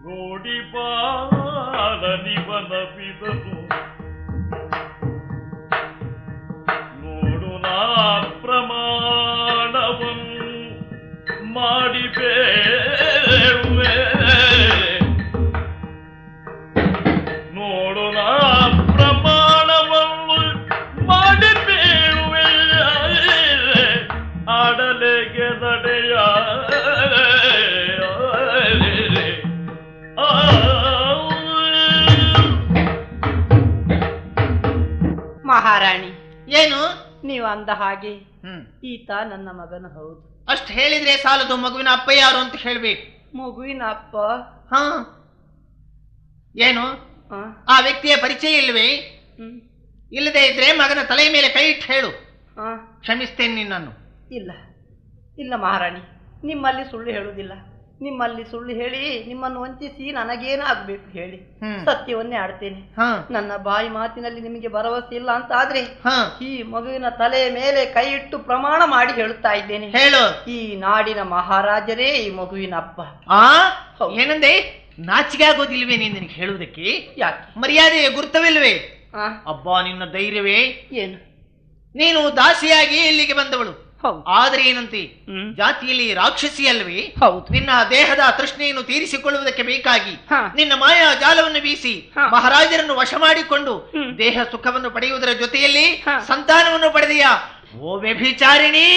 Speaker 4: ಗೋಡಿ ಪಾಲನಿವನ ಬಿದನು ನೋಡು ನಾ ಪ್ರಮಾಣವನ್ನು ಮಾಡಿ ಬೇಳುವೆ, ನೋಡು ನಾ ಪ್ರಮಾಣವನ್ನು ಮಾಡಿ ಬೇಳುವೆ, ಆಡಲೆಗೆ ನಡೆಯ
Speaker 5: ಮಹಾರಾಣಿ.
Speaker 3: ಏನು?
Speaker 5: ನೀವು ಅಂದ ಹಾಗೆ ಈತ ನನ್ನ ಮಗನ. ಹೌದು.
Speaker 3: ಅಷ್ಟು ಹೇಳಿದ್ರೆ ಸಾಲದು. ಮಗುವಿನ ಅಪ್ಪ ಯಾರು ಅಂತ ಹೇಳ್ಬೇಕು.
Speaker 5: ಮಗುವಿನ ಅಪ್ಪ?
Speaker 3: ಏನು ಆ ವ್ಯಕ್ತಿಯ ಪರಿಚಯ ಇಲ್ವೇ? ಇಲ್ಲದೆ ಇದ್ರೆ ಮಗನ ತಲೆಯ ಮೇಲೆ ಕೈ ಇಟ್ಟು ಹೇಳು. ಕ್ಷಮಿಸ್ತೇನೆ ನಿನ್ನನ್ನು.
Speaker 5: ಇಲ್ಲ ಇಲ್ಲ ಮಹಾರಾಣಿ, ನಿಮ್ಮಲ್ಲಿ ಸುಳ್ಳು ಹೇಳುವುದಿಲ್ಲ. ನಿಮ್ಮಲ್ಲಿ ಸುಳ್ಳು ಹೇಳಿ ನಿಮ್ಮನ್ನು ವಂಚಿಸಿ ನನಗೇನು ಆಗ್ಬೇಕು ಹೇಳಿ? ಸತ್ಯವನ್ನೇ ಆಡ್ತೇನೆ. ನನ್ನ ಬಾಯಿ ಮಾತಿನಲ್ಲಿ ನಿಮಗೆ ಭರವಸೆ ಇಲ್ಲ ಅಂತ ಆದ್ರೆ ಈ ಮಗುವಿನ ತಲೆಯ ಮೇಲೆ ಕೈ ಇಟ್ಟು ಪ್ರಮಾಣ ಮಾಡಿ ಹೇಳುತ್ತಾ ಇದ್ದೇನೆ.
Speaker 3: ಹೇಳು.
Speaker 5: ಈ ನಾಡಿನ ಮಹಾರಾಜರೇ ಈ ಮಗುವಿನ ಅಪ್ಪ.
Speaker 3: ಏನಂದೆ? ನಾಚಿಕೆ ಆಗೋದಿಲ್ವೇ ನಿನಗೆ ಹೇಳುವುದಕ್ಕೆ?
Speaker 5: ಯಾಕೆ?
Speaker 3: ಮರ್ಯಾದೆ ಗುರುತವಿಲ್ವೇ? ಅಬ್ಬಾ, ನಿನ್ನ ಧೈರ್ಯವೇ
Speaker 5: ಏನು?
Speaker 3: ನೀನು ದಾಸಿಯಾಗಿ ಇಲ್ಲಿಗೆ ಬಂದವಳು. ಆದ್ರೆ ಏನಂತೆ,
Speaker 5: ಹ್ಮ್.
Speaker 3: ಜಾತಿಯಲ್ಲಿ ರಾಕ್ಷಸಿ ಅಲ್ವೇ?
Speaker 5: ಹೌದು.
Speaker 3: ನಿನ್ನ ದೇಹದ ತೃಷ್ಣೆಯನ್ನು ತೀರಿಸಿಕೊಳ್ಳುವುದಕ್ಕೆ ಬೇಕಾಗಿ
Speaker 5: ಹ.
Speaker 3: ನಿನ್ನ ಮಾಯಾ ಜಾಲವನ್ನು ಬೀಸಿ
Speaker 5: ಹ.
Speaker 3: ಮಹಾರಾಜರನ್ನು ವಶ ಮಾಡಿಕೊಂಡು
Speaker 5: ಹ್ಮ್.
Speaker 3: ದೇಹ ಸುಖವನ್ನು ಪಡೆಯುವುದರ ಜೊತೆಯಲ್ಲಿ
Speaker 5: ಹ.
Speaker 3: ಸಂತಾನವನ್ನು ಪಡೆದೆಯಾ? ಓ ವ್ಯಭಿಚಾರಿಣಿ!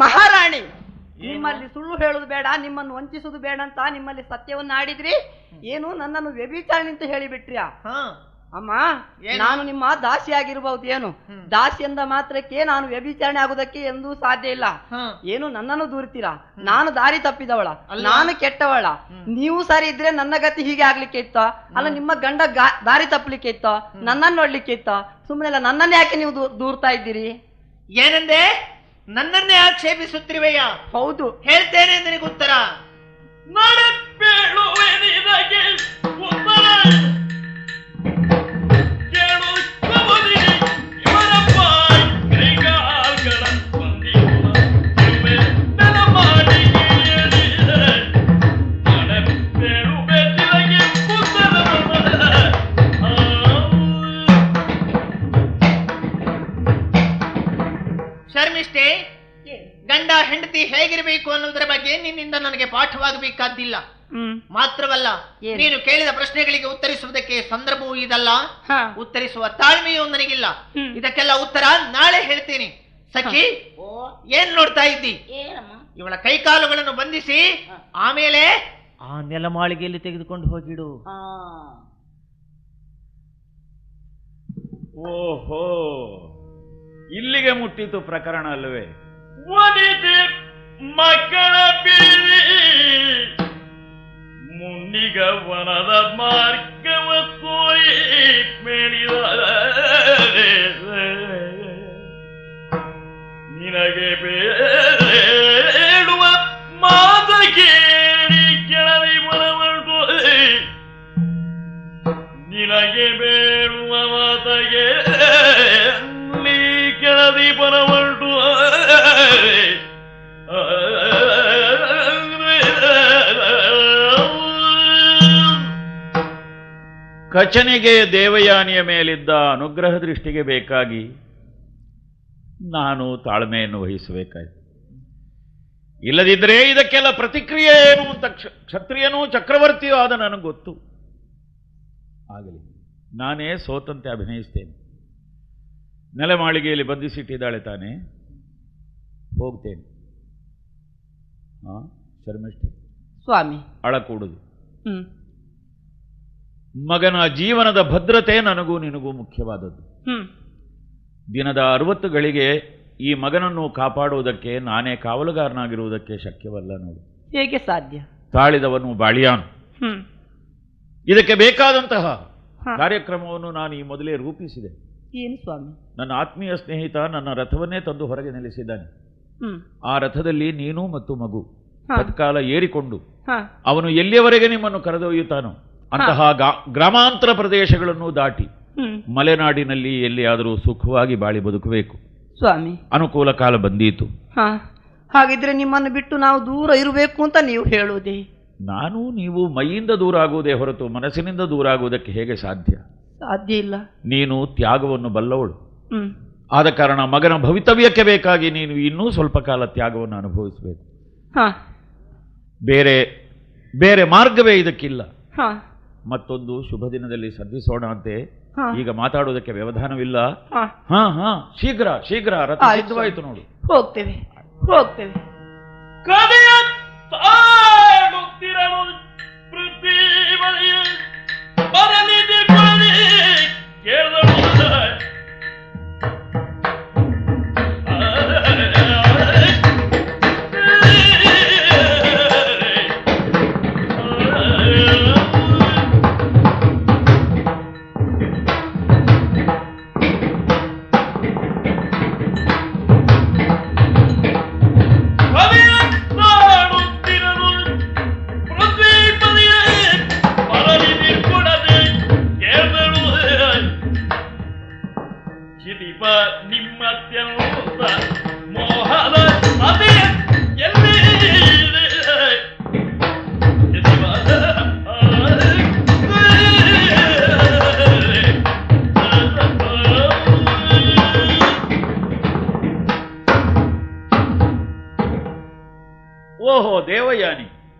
Speaker 5: ಮಹಾರಾಣಿ, ನಿಮ್ಮಲ್ಲಿ ಸುಳ್ಳು ಹೇಳುದು ಬೇಡ, ನಿಮ್ಮನ್ನು ವಂಚಿಸುವುದು ಬೇಡ ಅಂತ ನಿಮ್ಮಲ್ಲಿ ಸತ್ಯವನ್ನು ಆಡಿದ್ರಿ. ಏನು ನನ್ನನ್ನು ವ್ಯಭಿಚಾರಣಿ ಅಂತ ಹೇಳಿಬಿಟ್ರಿಯಾ? ಅಮ್ಮ,
Speaker 3: ಏನು?
Speaker 5: ನಾನು ನಿಮ್ಮ ದಾಸಿ ಆಗಿರಬಹುದು. ಏನು ದಾಸಿ ಎಂದ ಮಾತ್ರಕ್ಕೆ ನಾನು ವ್ಯಭಿಚಾರಣೆ ಆಗುವುದಕ್ಕೆ ಎಂದೂ ಸಾಧ್ಯ ಇಲ್ಲ. ಏನು ನನ್ನನ್ನು ದೂರ್ತೀರಾ? ನಾನು ದಾರಿ ತಪ್ಪಿದವಳ,
Speaker 3: ಅಲ್ಲ.
Speaker 5: ನಾನು ಕೆಟ್ಟವಳ. ನೀವು ಸರಿ ಇದ್ರೆ ನನ್ನ ಗತಿ ಹೀಗೆ ಆಗ್ಲಿಕ್ಕೆ ಇತ್ತ? ಅಲ್ಲ, ನಿಮ್ಮ ಗಂಡ ದಾರಿ ತಪ್ಪಲಿಕ್ಕೆ ಇತ್ತ? ನನ್ನನ್ನು ನೋಡ್ಲಿಕ್ಕೆ ಇತ್ತ? ಸುಮ್ಮನೆ ಅಲ್ಲ, ನನ್ನನ್ನು ಯಾಕೆ ನೀವು ದೂರ್ತಾ ಇದ್ದೀರಿ?
Speaker 3: ಏನಂದೆ? ನನ್ನನ್ನೇ ಆಕ್ಷೇಪಿಸುತ್ತಿರುವೆಯಾ?
Speaker 5: ಹೌದು.
Speaker 3: ಹೇಳ್ತೇನೆ ನಿನಗೆ ಉತ್ತರ.
Speaker 4: ನಡೆಪೇಳುವೆ ನಿನಗೆ ಉತ್ತರ ಕೇಳು ಕವಲಿಗೆ ಇವರ ಬಾಯಿ ಕೈಗಾಲ್ಗಳ ಬಂದಿರುವೆ ನೆಲ ಮಾಡಿ ಹೇಳಿದೆ. ನಡೆಪೇಳುವೆ ನಿನಗೆ ಉತ್ತರ
Speaker 3: ಶರ್ಮಿಷ್ಠೆ, ಗಂಡ ಹೆಂಡತಿ ಹೇಗಿರಬೇಕು ಅನ್ನೋದರ ಬಗ್ಗೆ ನಿನ್ನಿಂದ ನನಗೆ ಪಾಠವಾಗಬೇಕಾದ್ದಿಲ್ಲ. ಮಾತ್ರವಲ್ಲ,
Speaker 5: ಏನು?
Speaker 3: ನೀನು ಕೇಳಿದ ಪ್ರಶ್ನೆಗಳಿಗೆ ಉತ್ತರಿಸುವುದಕ್ಕೆ ಸಂದರ್ಭವೂ ಇದಲ್ಲ,
Speaker 5: ಹಾ.
Speaker 3: ಉತ್ತರಿಸುವ ತಾಳ್ಮೆಯೂ ನನಗಿಲ್ಲ. ಇದಕ್ಕೆಲ್ಲ ಉತ್ತರ ನಾಳೆ ಹೇಳ್ತೀನಿ. ಸಖಿ, ಏನ್ ನೋಡ್ತಾ ಇದ್ದಿ? ಇವಳ ಕೈಕಾಲುಗಳನ್ನು ಬಂಧಿಸಿ ಆಮೇಲೆ ಆ ನೆಲಮಾಳಿಗೆಯಲ್ಲಿ ತೆಗೆದುಕೊಂಡು ಹೋಗಿಡು.
Speaker 1: ಓಹೋ, ಇಲ್ಲಿಗೆ ಮುಟ್ಟಿತು ಪ್ರಕರಣ ಅಲ್ಲವೇ?
Speaker 4: ವನಿತೆ ಮಕ್ಕಳ ಬೀರಿ ಮುನ್ನಿಗ ವನದ ಮಾರ್ಗವ ತೋರಿ ಮೇಳಿದ ನಿನಗೆ ಬೇಡುವ ಮಾತ ಕೇಳಿ ಕೆಳದಿ ಬರವಲ್ದು, ನಿನಗೆ ಬೇಡುವ ಮಾತಗೆ ನೀ ಕೆಳದಿ ಬರವಲ್ದು.
Speaker 1: ಕಚನಿಗೆ ದೇವಯಾನಿಯ ಮೇಲಿದ್ದ ಅನುಗ್ರಹ ದೃಷ್ಟಿಗೆ ಬೇಕಾಗಿ ನಾನು ತಾಳ್ಮೆಯನ್ನು ವಹಿಸಬೇಕಾಯಿತು. ಇಲ್ಲದಿದ್ದರೆ ಇದಕ್ಕೆಲ್ಲ ಪ್ರತಿಕ್ರಿಯೆ ಏನು ಅಂತ ಕ್ಷತ್ರಿಯನೂ ಚಕ್ರವರ್ತಿಯೂ ಆದ ನನಗೆ ಗೊತ್ತು. ಆಗಲಿ, ನಾನೇ ಸೋತಂತೆ ಅಭಿನಯಿಸ್ತೇನೆ. ನೆಲಮಾಳಿಗೆಯಲ್ಲಿ ಬಂಧಿಸಿಟ್ಟಿದ್ದಾಳೆ ತಾನೆ, ಹೋಗ್ತೇನೆ. ಶರ್ಮಿಷ್ಠೆ,
Speaker 5: ಸ್ವಾಮಿ
Speaker 1: ಅಳಕೂಡುದು. ಮಗನ ಜೀವನದ ಭದ್ರತೆ ನನಗೂ ನಿನಗೂ ಮುಖ್ಯವಾದದ್ದು. ದಿನದ 60 ಗಳಿಗೆ ಈ ಮಗನನ್ನು ಕಾಪಾಡುವುದಕ್ಕೆ ನಾನೇ ಕಾವಲುಗಾರನಾಗಿರುವುದಕ್ಕೆ ಶಕ್ಯವಲ್ಲ ನೋಡು.
Speaker 5: ಹೇಗೆ ಸಾಧ್ಯ?
Speaker 1: ತಾಳಿದವನು ಬಾಳಿಯಾನು. ಇದಕ್ಕೆ ಬೇಕಾದಂತಹ ಕಾರ್ಯಕ್ರಮವನ್ನು ನಾನು ಈ ಮೊದಲೇ ರೂಪಿಸಿದೆ.
Speaker 5: ಏನು ಸ್ವಾಮಿ?
Speaker 1: ನನ್ನ ಆತ್ಮೀಯ ಸ್ನೇಹಿತ ನನ್ನ ರಥವನ್ನೇ ತಂದು ಹೊರಗೆ ನಿಲ್ಲಿಸಿದ್ದಾನೆ. ಆ ರಥದಲ್ಲಿ ನೀನು ಮತ್ತು ಮಗು ತತ್ಕಾಲ ಏರಿಕೊಂಡು ಅವನು ಎಲ್ಲಿಯವರೆಗೆ ನಿಮ್ಮನ್ನು ಕರೆದೊಯ್ಯುತ್ತಾನೋ ಅಂತಹ ಗ್ರಾಮಾಂತರ ಪ್ರದೇಶಗಳನ್ನು ದಾಟಿ ಮಲೆನಾಡಿನಲ್ಲಿ ಎಲ್ಲಿಯಾದರೂ ಸುಖವಾಗಿ ಬಾಳಿ ಬದುಕಬೇಕು.
Speaker 5: ಸ್ವಾಮಿ,
Speaker 1: ಅನುಕೂಲ ಕಾಲ ಬಂದೀತು.
Speaker 5: ಹಾಗಿದ್ರೆ ನಿಮ್ಮನ್ನು ಬಿಟ್ಟು ನಾವು ದೂರ ಇರಬೇಕು ಅಂತ ನೀವು ಹೇಳುವುದೇ?
Speaker 1: ನಾನು ನೀವು ಮೈಯಿಂದ ದೂರ ಆಗುವುದೇ ಹೊರತು ಮನಸ್ಸಿನಿಂದ ದೂರ ಆಗುವುದಕ್ಕೆ ಹೇಗೆ ಸಾಧ್ಯ?
Speaker 5: ಸಾಧ್ಯ ಇಲ್ಲ.
Speaker 1: ನೀನು ತ್ಯಾಗವನ್ನು ಬಲ್ಲವಳು. ಆದ ಕಾರಣ ಮಗನ ಭವಿತವ್ಯಕ್ಕೆ ಬೇಕಾಗಿ ನೀನು ಇನ್ನೂ ಸ್ವಲ್ಪ ಕಾಲ ತ್ಯಾಗವನ್ನು ಅನುಭವಿಸಬೇಕು. ಬೇರೆ ಬೇರೆ ಮಾರ್ಗವೇ ಇದಕ್ಕಿಲ್ಲ. ಮತ್ತೊಂದು ಶುಭ ದಿನದಲ್ಲಿ ಸದ್ದಿಸೋಣ ಅಂತೆ. ಈಗ ಮಾತಾಡುವುದಕ್ಕೆ ವ್ಯವಧಾನವಿಲ್ಲ. ಶೀಘ್ರ ಶೀಘ್ರ ರಥ ಸಿದ್ಧವಾಯಿತು ನೋಡು.
Speaker 5: ಹೋಗ್ತೇವೆ ಹೋಗ್ತೇವೆ.
Speaker 4: ಕದೆಯ ತಾಡುತ್ತಿರಲು ಪೃಥ್ವಿಯ ಬರಲಿದೆ ಕೊನೆ ಕೇಳಲು
Speaker 1: ಓಹೋ ದೇವಯಾನಿ,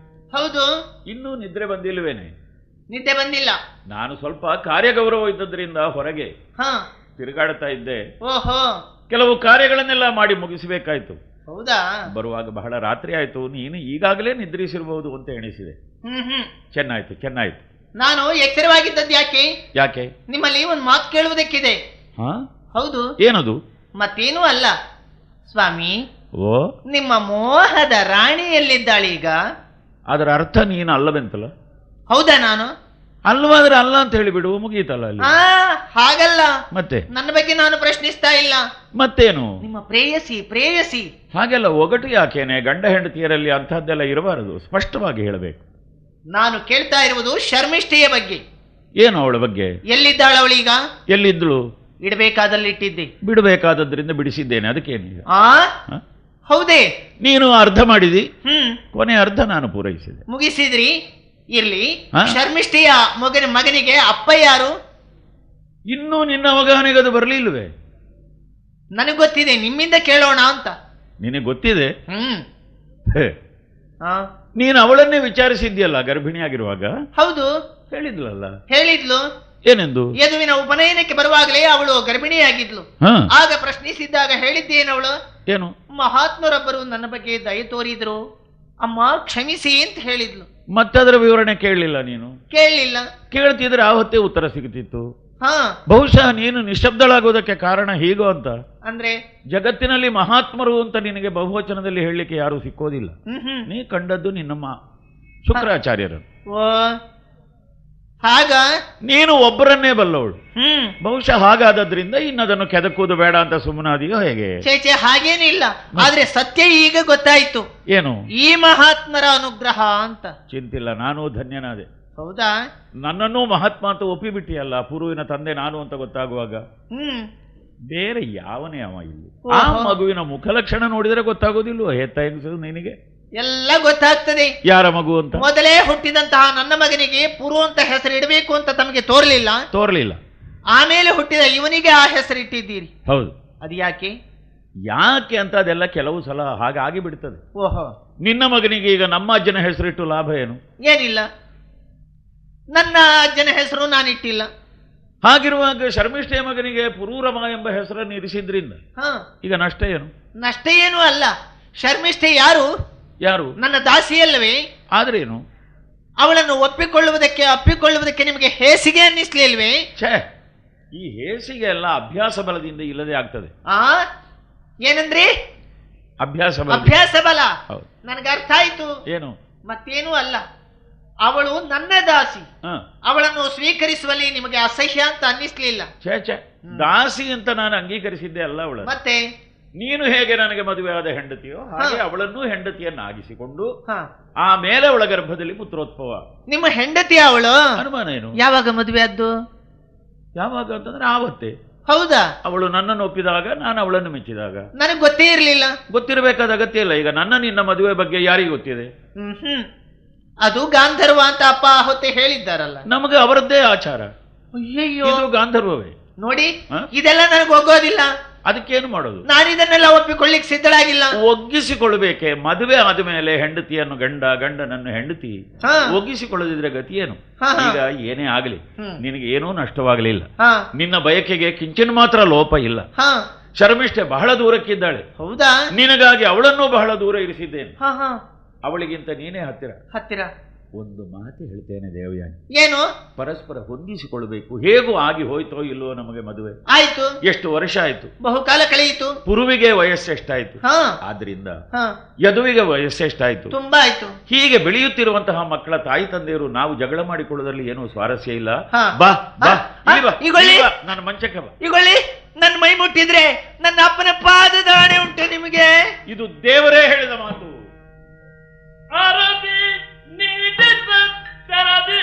Speaker 3: ಹೌದು.
Speaker 1: ಇನ್ನೂ ನಿದ್ರೆ ಬಂದಿಲ್ವೇನೆ?
Speaker 3: ನಿದ್ದೆ ಬಂದಿಲ್ಲ.
Speaker 1: ನಾನು ಸ್ವಲ್ಪ ಕಾರ್ಯಗೌರವ ಇದ್ದದ್ರಿಂದ ಹೊರಗೆ
Speaker 3: ಹಾ
Speaker 1: ತಿರುಗಾಡ್ತಾ ಇದ್ದೆ.
Speaker 3: ಓಹೋ,
Speaker 1: ಕೆಲವು ಕಾರ್ಯಗಳನ್ನೆಲ್ಲ ಮಾಡಿ ಮುಗಿಸಬೇಕಾಯ್ತು.
Speaker 3: ಹೌದಾ?
Speaker 1: ಬರುವಾಗ ಬಹಳ ರಾತ್ರಿ ಆಯ್ತು. ನೀನು ಈಗಾಗಲೇ ನಿದ್ರಿಸಿರಬಹುದು ಅಂತ ಎಣಿಸಿದೆ. ಚೆನ್ನಾಯ್ತು ಚೆನ್ನಾಯ್ತು.
Speaker 3: ನಾನು ಎಚ್ಚರವಾಗಿದ್ದದ್ದು ಯಾಕೆ?
Speaker 1: ಯಾಕೆ?
Speaker 3: ನಿಮ್ಮಲ್ಲಿ ಒಂದು ಮಾತು ಕೇಳುವುದಕ್ಕಿದೆ. ಹೌದು.
Speaker 1: ಏನದು?
Speaker 3: ಮತ್ತೇನೂ ಅಲ್ಲ ಸ್ವಾಮಿ.
Speaker 1: ಓ,
Speaker 3: ನಿಮ್ಮ ಮೋಹದ ರಾಣಿ ಎಲ್ಲಿದ್ದಾಳೀಗ?
Speaker 1: ಅದರ ಅರ್ಥ ನೀನು ಅಲ್ಲವೆಂತಲ್ಲ?
Speaker 3: ಹೌದಾ? ನಾನು
Speaker 1: ಅಲ್ವಾದ್ರೆ ಅಲ್ಲ ಅಂತ ಹೇಳಿಬಿಡು, ಮುಗೀತಲ್ಲ ಅಲ್ಲಿ.
Speaker 3: ಹಾಗಲ್ಲ,
Speaker 1: ಮತ್ತೆ
Speaker 3: ನನ್ನ ಬಗ್ಗೆ ನಾನು ಪ್ರಶ್ನಿಸ್ತಾ ಇಲ್ಲ.
Speaker 1: ಮತ್ತೇನು?
Speaker 3: ನಿಮ್ಮ ಪ್ರೇಯಸಿ ಪ್ರೇಯಸಿ
Speaker 1: ಹಾಗೆಲ್ಲ ಒಗಟು ಯಾಕೇನೆ? ಗಂಡ ಹೆಂಡತಿಯರಲ್ಲಿ ಅಂಥದ್ದೆಲ್ಲ ಇರಬಾರದು, ಸ್ಪಷ್ಟವಾಗಿ ಹೇಳಬೇಕು.
Speaker 3: ನಾನು ಕೇಳ್ತಾ ಇರುವುದು ಶರ್ಮಿಷ್ಠೆಯ ಬಗ್ಗೆ.
Speaker 1: ಏನು ಅವಳ ಬಗ್ಗೆ?
Speaker 3: ಎಲ್ಲಿದ್ದಾಳ ಅವಳೀಗ?
Speaker 1: ಎಲ್ಲಿದ್ಳು?
Speaker 3: ಇಡಬೇಕಾದಲ್ಲಿ ಇಟ್ಟಿದ್ದೆ.
Speaker 1: ಬಿಡಬೇಕಾದದ್ರಿಂದ ಬಿಡಿಸಿದ್ದೇನೆ, ಅದಕ್ಕೇನು?
Speaker 3: ಹೌದೇ?
Speaker 1: ನೀನು ಅರ್ಧ ಮಾಡಿದಿ, ಕೊನೆ ಅರ್ಧ ನಾನು ಪೂರೈಸಿದೆ.
Speaker 3: ಮುಗಿಸಿದ್ರಿ? ಇರ್ಲಿ. ಶರ್ಮಿಷ್ಠೆಯ ಮಗನಿಗೆ ಅಪ್ಪ ಯಾರು?
Speaker 1: ಇನ್ನೂ ನಿನ್ನ ಅವಗಾಹನೆಗದು ಬರಲಿಲ್ವೇ?
Speaker 3: ನನಗೆ ಗೊತ್ತಿದೆ, ನಿಮ್ಮಿಂದ ಕೇಳೋಣ ಅಂತ.
Speaker 1: ನಿನಗೆ ಗೊತ್ತಿದೆ?
Speaker 3: ಆ,
Speaker 1: ನೀನು ಅವಳನ್ನೇ ವಿಚಾರಿಸಿದ್ಯಲ್ಲ ಗರ್ಭಿಣಿಯಾಗಿರುವಾಗ,
Speaker 3: ಹೌದು
Speaker 1: ಹೇಳಿದ್ಲಲ್ಲ,
Speaker 3: ಹೇಳಿದ್ಲು.
Speaker 1: ಏನೆಂದು?
Speaker 3: ಯದುವಿನ ಉಪನಯನಕ್ಕೆ ಬರುವಾಗಲೇ ಅವಳು ಗರ್ಭಿಣಿಯಾಗಿದ್ಲು.
Speaker 1: ಹ
Speaker 3: ಆಗ ಪ್ರಶ್ನಿಸಿದ್ದಾಗ ಹೇಳಿದ್ದೇನವಳು,
Speaker 1: ಏನು?
Speaker 3: ಮಹಾತ್ಮರೊಬ್ಬರು ನನ್ನ ಬಗ್ಗೆ ದಯ ತೋರಿದ್ರು, ಅಮ್ಮ ಕ್ಷಮಿಸಿ ಅಂತ ಹೇಳಿದ್ಲು.
Speaker 1: ಮತ್ತದರ ವಿವರಣೆ ಕೇಳಲಿಲ್ಲ ನೀನು?
Speaker 3: ಕೇಳಲಿಲ್ಲ.
Speaker 1: ಕೇಳ್ತಿದ್ರೆ ಆ ಹೊತ್ತೇ ಉತ್ತರ ಸಿಗುತ್ತಿತ್ತು.
Speaker 3: ಹಾ,
Speaker 1: ಬಹುಶಃ ನೀನು ನಿಶ್ಶಬ್ದಳಾಗೋದಕ್ಕೆ ಕಾರಣ ಹೀಗೋ ಅಂತ.
Speaker 3: ಅಂದ್ರೆ
Speaker 1: ಜಗತ್ತಿನಲ್ಲಿ ಮಹಾತ್ಮರು ಅಂತ ನಿನಗೆ ಬಹುವಚನದಲ್ಲಿ ಹೇಳಲಿಕ್ಕೆ ಯಾರು ಸಿಕ್ಕೋದಿಲ್ಲ.
Speaker 3: ಹ್ಮ್.
Speaker 1: ನೀ ಕಂಡದ್ದು ನಿನ್ನಮ್ಮ ಶುಕ್ರಾಚಾರ್ಯರು.
Speaker 3: ಓ ಹಾಗ
Speaker 1: ನೀನು ಒಬ್ಬರನ್ನೇ ಬಲ್ಲವಳು.
Speaker 3: ಹ್ಮ್.
Speaker 1: ಬಹುಶಃ ಹಾಗಾದದ್ರಿಂದ ಇನ್ನದನ್ನು ಕೆದಕುವುದು ಬೇಡ ಅಂತ ಸುಮ್ಮನಾದಿಯೋ ಹೇಗೆ?
Speaker 3: ಚೇಚೆ ಹಾಗೇನಿಲ್ಲ. ಆದ್ರೆ ಸತ್ಯ ಈಗ ಗೊತ್ತಾಯ್ತು.
Speaker 1: ಏನು?
Speaker 3: ಈ ಮಹಾತ್ಮರ ಅನುಗ್ರಹ ಅಂತ.
Speaker 1: ಚಿಂತಿಲ್ಲ, ನಾನು ಧನ್ಯನಾದೆ.
Speaker 3: ಹೌದಾ?
Speaker 1: ನನ್ನನ್ನೂ ಮಹಾತ್ಮ ಅಂತ ಒಪ್ಪಿಬಿಟ್ಟಿಯಲ್ಲ, ಪೂರ್ವಿನ ತಂದೆ ನಾನು ಅಂತ ಗೊತ್ತಾಗುವಾಗ.
Speaker 3: ಹ್ಮ್.
Speaker 1: ಬೇರೆ ಯಾವನೇ ಅವ ಇಲ್ಲಿ?
Speaker 3: ಓಹೋ.
Speaker 1: ಆ ಮಗುವಿನ ಮುಖಲಕ್ಷಣ ನೋಡಿದರೆ ಗೊತ್ತಾಗೋದಿಲ್ವ ಹೆತ್ತ ಹೆಂಗಸು ನಿನಗೆ?
Speaker 3: ಎಲ್ಲ ಗೊತ್ತಾಗ್ತದೆ.
Speaker 1: ಯಾರ ಮಗು ಅಂತ?
Speaker 3: ಮೊದಲೇ ಹುಟ್ಟಿದಂತಹ ನನ್ನ ಮಗನಿಗೆ ಪುರು ಅಂತ ಹೆಸರು ಇಡಬೇಕು ಅಂತ ತಮಗೆ
Speaker 1: ತೋರ್ಲಿಲ್ಲ.
Speaker 3: ಆಮೇಲೆ ಹುಟ್ಟಿದ ಇವನಿಗೆ ಆ ಹೆಸರು ಇಟ್ಟಿದ್ದೀರಿ.
Speaker 1: ಹೌದು.
Speaker 3: ಅದು ಯಾಕೆ?
Speaker 1: ಯಾಕೆ ಅಂತ ಅದೆಲ್ಲ ಕೆಲವು ಸಲ ಹಾಗಾಗಿ ಬಿಡ್ತದೆ.
Speaker 3: ಓಹೋ.
Speaker 1: ನಿನ್ನ ಮಗನಿಗೆ ಈಗ ನಮ್ಮ ಅಜ್ಜನ ಹೆಸರಿಟ್ಟು ಲಾಭ ಏನು?
Speaker 3: ಏನಿಲ್ಲ, ನನ್ನ ಅಜ್ಜನ ಹೆಸರು ನಾನಿಟ್ಟಿಲ್ಲ.
Speaker 1: ಹಾಗಿರುವಾಗ ಶರ್ಮಿಷ್ಠೆಯ ಮಗನಿಗೆ ಪುರೂರಮ ಎಂಬ ಹೆಸರನ್ನು ಇರಿಸಿದ್ರಿಂದ
Speaker 3: ಹ,
Speaker 1: ಈಗ ನಷ್ಟ ಏನು?
Speaker 3: ನಷ್ಟ ಏನೂ ಅಲ್ಲ. ಶರ್ಮಿಷ್ಠೆ ಯಾರು?
Speaker 1: ಯಾರು?
Speaker 3: ನನ್ನ ದಾಸಿಯಲ್ಲವೇ?
Speaker 1: ಆದ್ರೇನು?
Speaker 3: ಅವಳನ್ನು ಅಪ್ಪಿಕೊಳ್ಳುವುದಕ್ಕೆ ನಿಮಗೆ ಹೇಸಿಗೆ ಅನ್ನಿಸ್ಲಿಲ್ವೇ?
Speaker 1: ಛೇ, ಈ ಹೇಸಿಗೆ ಎಲ್ಲ ಅಭ್ಯಾಸ ಬಲದಿಂದ ಇಲ್ಲದೆ ಆಗ್ತದೆ.
Speaker 3: ಆ ಏನಂದ್ರಿ?
Speaker 1: ಅಭ್ಯಾಸ ಬಲ.
Speaker 3: ಅಭ್ಯಾಸ ಬಲ.
Speaker 1: ಹೌದು.
Speaker 3: ನನಗೆ ಅರ್ಥ ಆಯ್ತು.
Speaker 1: ಏನು?
Speaker 3: ಮತ್ತೇನೂ ಅಲ್ಲ. ಅವಳು ನನ್ನ ದಾಸಿ.
Speaker 1: ಹ,
Speaker 3: ಅವಳನ್ನು ಸ್ವೀಕರಿಸುವಲ್ಲಿ ನಿಮಗೆ ಅಸಹ್ಯ ಅಂತ ಅನ್ನಿಸ್ಲಿಲ್ಲ?
Speaker 1: ಛೇ, ದಾಸಿ ಅಂತ ನಾನು ಅಂಗೀಕರಿಸಿದ್ದೆ ಅಲ್ಲ ಅವಳ.
Speaker 3: ಮತ್ತೆ
Speaker 1: ನೀನು ಹೇಗೆ ನನಗೆ ಮದುವೆಯಾದ ಹೆಂಡತಿಯೋ ಹಾಗೆ ಅವಳನ್ನು ಹೆಂಡತಿಯನ್ನಾಗಿಸಿಕೊಂಡು
Speaker 3: ಹ,
Speaker 1: ಆಮೇಲೆ ಅವಳ ಗರ್ಭದಲ್ಲಿ ಪುತ್ರೋತ್ಪವ.
Speaker 3: ನಿಮ್ಮ ಹೆಂಡತಿ ಅವಳು
Speaker 1: ಅನುಮಾನ ಏನು?
Speaker 3: ಯಾವಾಗ ಮದುವೆ ಆದ್ದು?
Speaker 1: ಯಾವಾಗ ಅಂತಂದ್ರೆ ಆವತ್ತೇ.
Speaker 3: ಹೌದಾ?
Speaker 1: ಅವಳು ನನ್ನನ್ನು ಒಪ್ಪಿದಾಗ, ನಾನು ಅವಳನ್ನು ಮೆಚ್ಚಿದಾಗ.
Speaker 3: ನನಗೆ ಗೊತ್ತೇ ಇರಲಿಲ್ಲ.
Speaker 1: ಗೊತ್ತಿರಬೇಕಾದ ಅಗತ್ಯ ಇಲ್ಲ. ಈಗ ನಿನ್ನ ಮದುವೆ ಬಗ್ಗೆ ಯಾರಿಗೆ ಗೊತ್ತಿದೆ?
Speaker 3: ಹ್ಮ್. ಅದು ಗಾಂಧರ್ವ ಅಂತ ಅಪ್ಪ ಹೊತ್ತೆ ಹೇಳಿದ್ದಾರಲ್ಲ.
Speaker 1: ನಮಗೆ ಅವರದ್ದೇ ಆಚಾರ.
Speaker 3: ಅಯ್ಯಯ್ಯೋ,
Speaker 1: ಇದು ಗಾಂಧರ್ವವೇ.
Speaker 3: ನೋಡಿ,
Speaker 1: ಹ?
Speaker 3: ಇದೆಲ್ಲ ನನಗೆ ಒಗ್ಗೋದಿಲ್ಲ.
Speaker 1: ಅದಕ್ಕೇನು ಮಾಡೋದು?
Speaker 3: ನಾನು ಇದನ್ನೆಲ್ಲ ಒಪ್ಪಿಕೊಳ್ಳಿಕ್ ಸಿದ್ಧಳಾಗಿಲ್ಲ.
Speaker 1: ಒಗ್ಗಿಸಿಕೊಳ್ಬೇಕೆ? ಮದುವೆ ಆದ ಮೇಲೆ ಹೆಂಡತಿಯನ್ನು ಗಂಡನನ್ನು ಹೆಂಡತಿ
Speaker 3: ಹಾ.
Speaker 1: ಒಗ್ಗಿಸಿಕೊಳ್ಳದಿದ್ರೆ ಗತಿ ಏನು?
Speaker 3: ಹಾ, ಹಾ.
Speaker 1: ಈಗ ಏನೇ ಆಗಲಿ,
Speaker 3: ಹ್ಮ್.
Speaker 1: ನಿನಗೆ ಏನೂ ನಷ್ಟವಾಗಲಿಲ್ಲ.
Speaker 3: ಹಾ,
Speaker 1: ನಿನ್ನ ಬಯಕೆಗೆ ಕಿಂಚಿನ ಮಾತ್ರ ಲೋಪ ಇಲ್ಲ.
Speaker 3: ಹಾ.
Speaker 1: ಶರ್ಮಿಷ್ಠೆ ಬಹಳ ದೂರಕ್ಕಿದ್ದಾಳೆ.
Speaker 3: ಹೌದಾ?
Speaker 1: ನಿನಗಾಗಿ ಅವಳನ್ನೂ ಬಹಳ ದೂರ ಇರಿಸಿದ್ದೇನೆ.
Speaker 3: ಹಾ, ಹಾ.
Speaker 1: ಅವಳಿಗಿಂತ ನೀನೇ ಹತ್ತಿರ.
Speaker 3: ಹತ್ತಿರ.
Speaker 1: ಒಂದು ಮಾತು ಹೇಳ್ತೇನೆ ದೇವಯಾನಿ,
Speaker 3: ಏನು?
Speaker 1: ಪರಸ್ಪರ ಹೊಂದಿಸಿಕೊಳ್ಬೇಕು. ಹೇಗೂ ಆಗಿ ಹೋಯ್ತೋ ಇಲ್ವೋ ನಮಗೆ ಮದುವೆ.
Speaker 3: ಆಯ್ತು.
Speaker 1: ಎಷ್ಟು ವರ್ಷ ಆಯ್ತು?
Speaker 3: ಬಹುಕಾಲ ಕಳೆಯಿತು.
Speaker 1: ಪುರುವಿಗೆ ವಯಸ್ಸೆಷ್ಟಾಯ್ತು?
Speaker 3: ಹಾ,
Speaker 1: ಆದ್ರಿಂದ
Speaker 3: ಹಾ.
Speaker 1: ಯದುವಿಗೆ ವಯಸ್ಸೆಷ್ಟಾಯ್ತು?
Speaker 3: ತುಂಬಾ ಆಯ್ತು.
Speaker 1: ಹೀಗೆ ಬೆಳೆಯುತ್ತಿರುವಂತಹ ಮಕ್ಕಳ ತಾಯಿ ತಂದೆಯರು ನಾವು ಜಗಳ ಮಾಡಿಕೊಳ್ಳೋದ್ರಲ್ಲಿ ಏನೂ ಸ್ವಾರಸ್ಯ ಇಲ್ಲ.
Speaker 3: ಹಾ.
Speaker 1: ಬಾ ಬಾ,
Speaker 3: ಹಾ,
Speaker 1: ಇಲ್ಲಿ ಬಾ,
Speaker 3: ಈಗೊಳ್ಳಿ.
Speaker 1: ಇಲ್ಲಿ ಬಾ, ನನ್ನ ಮಂಚಕ್ಕೆ ಬಾ.
Speaker 3: ಈಗೊಳ್ಳಿ, ನನ್ನ ಮೈ ಮುಟ್ಟಿದ್ರೆ ನನ್ನ ಅಪ್ಪನ ಪಾದದ ಹಣೆ ಉಂಟು ನಿಮಗೆ.
Speaker 1: ಇದು ದೇವರೇ ಹೇಳಿದ ಮಾತು.
Speaker 4: ಅರದಿ ನೀಡಿದ ತರದಿ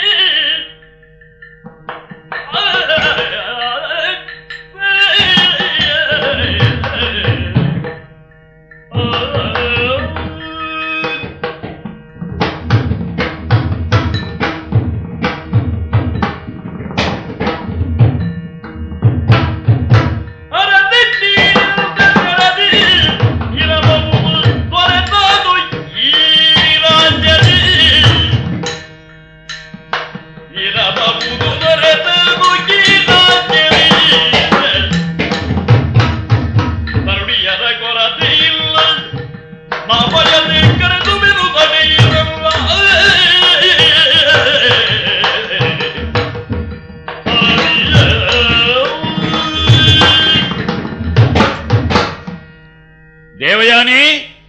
Speaker 1: ದೇವಯಾನಿ,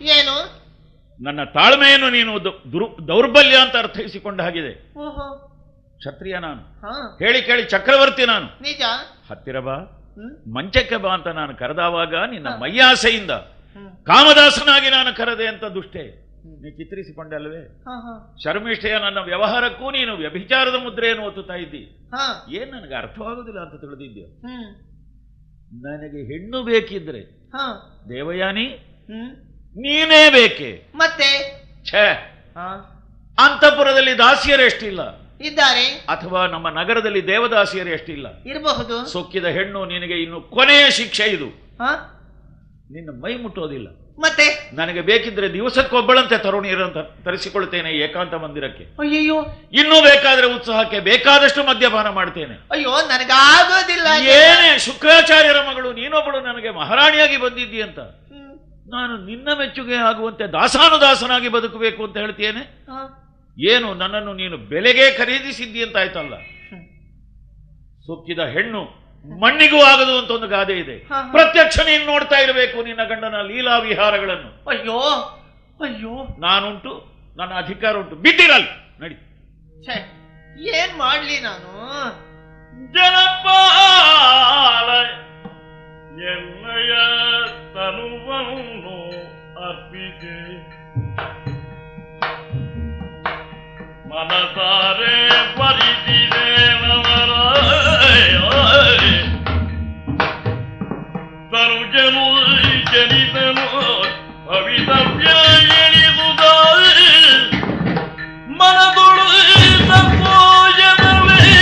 Speaker 3: ಏನು?
Speaker 1: ನನ್ನ ತಾಳ್ಮೆಯನ್ನು ನೀನು ದೌರ್ಬಲ್ಯ ಅಂತ ಅರ್ಥೈಸಿಕೊಂಡ ಹಾಗಿದೆ.
Speaker 3: ಓಹೋ.
Speaker 1: ಕ್ಷತ್ರಿಯ ನಾನು,
Speaker 3: ಹಾ,
Speaker 1: ಹೇಳಿ ಕೇಳಿ ಚಕ್ರವರ್ತಿ ನಾನು.
Speaker 3: ನಿಜ.
Speaker 1: ಹತ್ತಿರ ಬಾ,
Speaker 3: ಹ್ಮ್.
Speaker 1: ಮಂಚಕ್ಕೆ ಬಾ ಅಂತ ನಾನು ಕರೆದಾವಾಗ ನಿನ್ನ ಮೈಯಾಸೆಯಿಂದ
Speaker 3: ಹ್ಮ್.
Speaker 1: ಕಾಮದಾಸನಾಗಿ ನಾನು ಕರೆದೆ ಅಂತ ದುಷ್ಟೇ ನೀ ಚಿತ್ರಿಸಿಕೊಂಡಲ್ವೇ?
Speaker 3: ಹಾ, ಹಾ.
Speaker 1: ಶರ್ಮಿಷ್ಠೆಯ ನನ್ನ ವ್ಯವಹಾರಕ್ಕೂ ನೀನು ವ್ಯಭಿಚಾರದ ಮುದ್ರೆಯನ್ನು ಒತ್ತುತ್ತಾ ಇದ್ದಿ.
Speaker 3: ಹಾ.
Speaker 1: ಏನ್ ನನಗೆ ಅರ್ಥವಾಗುದಿಲ್ಲ ಅಂತ ತಿಳಿದಿದ್ಯೋ?
Speaker 3: ಹ್ಮ್.
Speaker 1: ನನಗೆ ಹೆಣ್ಣು ಬೇಕಿದ್ರೆ
Speaker 3: ಹಾ.
Speaker 1: ದೇವಯಾನಿ
Speaker 3: ಹ್ಮ್.
Speaker 1: ನೀನೇ ಬೇಕೆ?
Speaker 3: ಮತ್ತೆ
Speaker 1: ಛೇ,
Speaker 3: ಹಾ.
Speaker 1: ಅಂತಃಪುರದಲ್ಲಿ ದಾಸಿಯರು ಎಷ್ಟಿಲ್ಲ,
Speaker 3: ಇದ್ದಾರೆ.
Speaker 1: ಅಥವಾ ನಮ್ಮ ನಗರದಲ್ಲಿ ದೇವದಾಸಿಯರು ಎಷ್ಟಿಲ್ಲ.
Speaker 3: ಇರಬಹುದು.
Speaker 1: ಸೊಕ್ಕಿದ ಹೆಣ್ಣು ನಿನಗೆ ಇನ್ನು ಕೊನೆಯ ಶಿಕ್ಷೆ ಇದು.
Speaker 3: ಹಾ.
Speaker 1: ನಿನ್ನ ಮೈ ಮುಟ್ಟೋದಿಲ್ಲ.
Speaker 3: ಮತ್ತೆ
Speaker 1: ನನಗೆ ಬೇಕಿದ್ರೆ ದಿವಸಕ್ಕೊಬ್ಬಳಂತೆ ತರುಣಿಯರಂತ ತರಿಸಿಕೊಳ್ತೇನೆ ಏಕಾಂತ ಮಂದಿರಕ್ಕೆ.
Speaker 3: ಅಯ್ಯಯ್ಯೋ,
Speaker 1: ಇನ್ನೂ ಬೇಕಾದ್ರೆ ಉತ್ಸಾಹಕ್ಕೆ ಬೇಕಾದಷ್ಟು ಮದ್ಯಪಾನ ಮಾಡ್ತೇನೆ.
Speaker 3: ಅಯ್ಯೋ ನನಗಾಗೋದಿಲ್ಲ.
Speaker 1: ಏನೇ ಶುಕ್ರಾಚಾರ್ಯರ ಮಗಳು ನೀನೊಬ್ಬಳು ನನಗೆ ಮಹಾರಾಣಿಯಾಗಿ ಬಂದಿದ್ದೀಯಂತ ನಾನು ನಿನ್ನ ಮೆಚ್ಚುಗೆ ಆಗುವಂತೆ ದಾಸಾನುದಾಸನಾಗಿ ಬದುಕಬೇಕು ಅಂತ ಹೇಳ್ತೇನೆ. ಏನು ನನ್ನನ್ನು ನೀನು ಬೆಲೆಗೆ ಖರೀದಿಸಿದ್ದಿ ಅಂತ ಆಯ್ತಲ್ಲ. ಸುಕ್ಕಿದ ಹೆಣ್ಣು ಮಣ್ಣಿಗೂ ಆಗದು ಅಂತ ಒಂದು ಗಾದೆ ಇದೆ. ಪ್ರತ್ಯಕ್ಷ ನೀನು ನೋಡ್ತಾ ಇರಬೇಕು ನಿನ್ನ ಗಂಡನ ಲೀಲಾ ವಿಹಾರಗಳನ್ನು.
Speaker 3: ಅಯ್ಯೋ ಅಯ್ಯೋ,
Speaker 1: ನಾನುಂಟು, ನನ್ನ ಅಧಿಕಾರ ಉಂಟು, ಬಿಟ್ಟಿರಲ್ಲ ನಡಿ.
Speaker 3: ಏನ್ ಮಾಡ್ಲಿ ನಾನು?
Speaker 4: ಜನಪಾಲ ಎನ್ನಯ ತನುವನ್ನು ಅರ್ಪಿಸಿ ಮನಸಾರೆ ಬರಿಸಿದೆ ನವರ ತನುಜನು ಜನಿಸನು ಭವಿತವ್ಯ ಎನಿಸುದ ಮನದೊಳು ಸಂಯೋಜನವೇ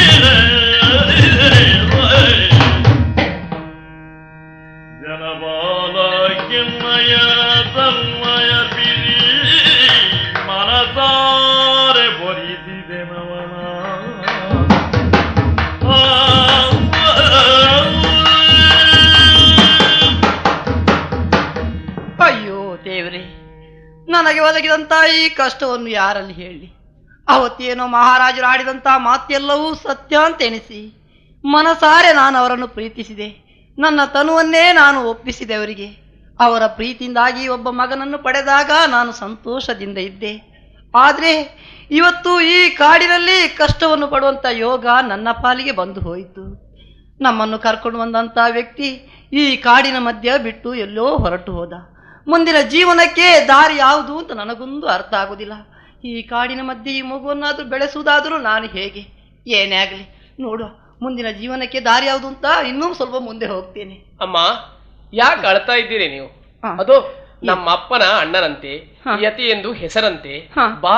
Speaker 4: ಜನಬಾಲ ಕೆಮ್ಮಯ ತನ್ಮಯ ಬಿರಿ ಮನಸಾರೆ ಬರಿಸಿದೆ ನವನ.
Speaker 5: ಅಯ್ಯೋ ದೇವ್ರೆ, ನನಗೆ ಒದಗಿದಂತ ಈ ಕಷ್ಟವನ್ನು ಯಾರಲ್ಲಿ ಹೇಳಿ? ಅವತ್ತೇನೋ ಮಹಾರಾಜರು ಆಡಿದಂಥ ಮಾತೆಲ್ಲವೂ ಸತ್ಯ ಅಂತ ಎನಿಸಿ ಮನಸಾರೆ ನಾನು ಅವರನ್ನು ಪ್ರೀತಿಸಿದೆ. ನನ್ನ ತನುವನ್ನೇ ನಾನು ಒಪ್ಪಿಸಿದೆ ಅವರಿಗೆ. ಅವರ ಪ್ರೀತಿಯಿಂದಾಗಿ ಒಬ್ಬ ಮಗನನ್ನು ಪಡೆದಾಗ ನಾನು ಸಂತೋಷದಿಂದ ಇದ್ದೆ. ಆದರೆ ಇವತ್ತು ಈ ಕಾಡಿನಲ್ಲಿ ಕಷ್ಟವನ್ನು ಪಡುವಂಥ ಯೋಗ ನನ್ನ ಪಾಲಿಗೆ ಬಂದು ಹೋಯಿತು. ನಮ್ಮನ್ನು ಕರ್ಕೊಂಡು ಬಂದಂಥ ವ್ಯಕ್ತಿ ಈ ಕಾಡಿನ ಮಧ್ಯ ಬಿಟ್ಟು ಎಲ್ಲೋ ಹೊರಟು ಹೋದ. ಮುಂದಿನ ಜೀವನಕ್ಕೆ ದಾರಿ ಯಾವುದು ಅಂತ ನನಗೊಂದು ಅರ್ಥ ಆಗುವುದಿಲ್ಲ. ಈ ಕಾಡಿನ ಮಧ್ಯೆ ಈ ಮಗುವನ್ನಾದರೂ ಬೆಳೆಸುವುದಾದರೂ ನಾನು ಹೇಗೆ? ಏನೇ ಆಗಲಿ ನೋಡುವ, ಮುಂದಿನ ಜೀವನಕ್ಕೆ ದಾರಿ ಯಾವುದು ಅಂತ ಇನ್ನೂ ಸ್ವಲ್ಪ ಮುಂದೆ ಹೋಗ್ತೇನೆ.
Speaker 6: ಅಮ್ಮ, ಯಾಕೆ ಅಳ್ತಾ ಇದ್ದೀರಿ ನೀವು? ಅದು ನಮ್ಮ ಅಪ್ಪನ ಅಣ್ಣನಂತೆ, ಯತಿ ಎಂದು ಹೆಸರಂತೆ, ಬಾ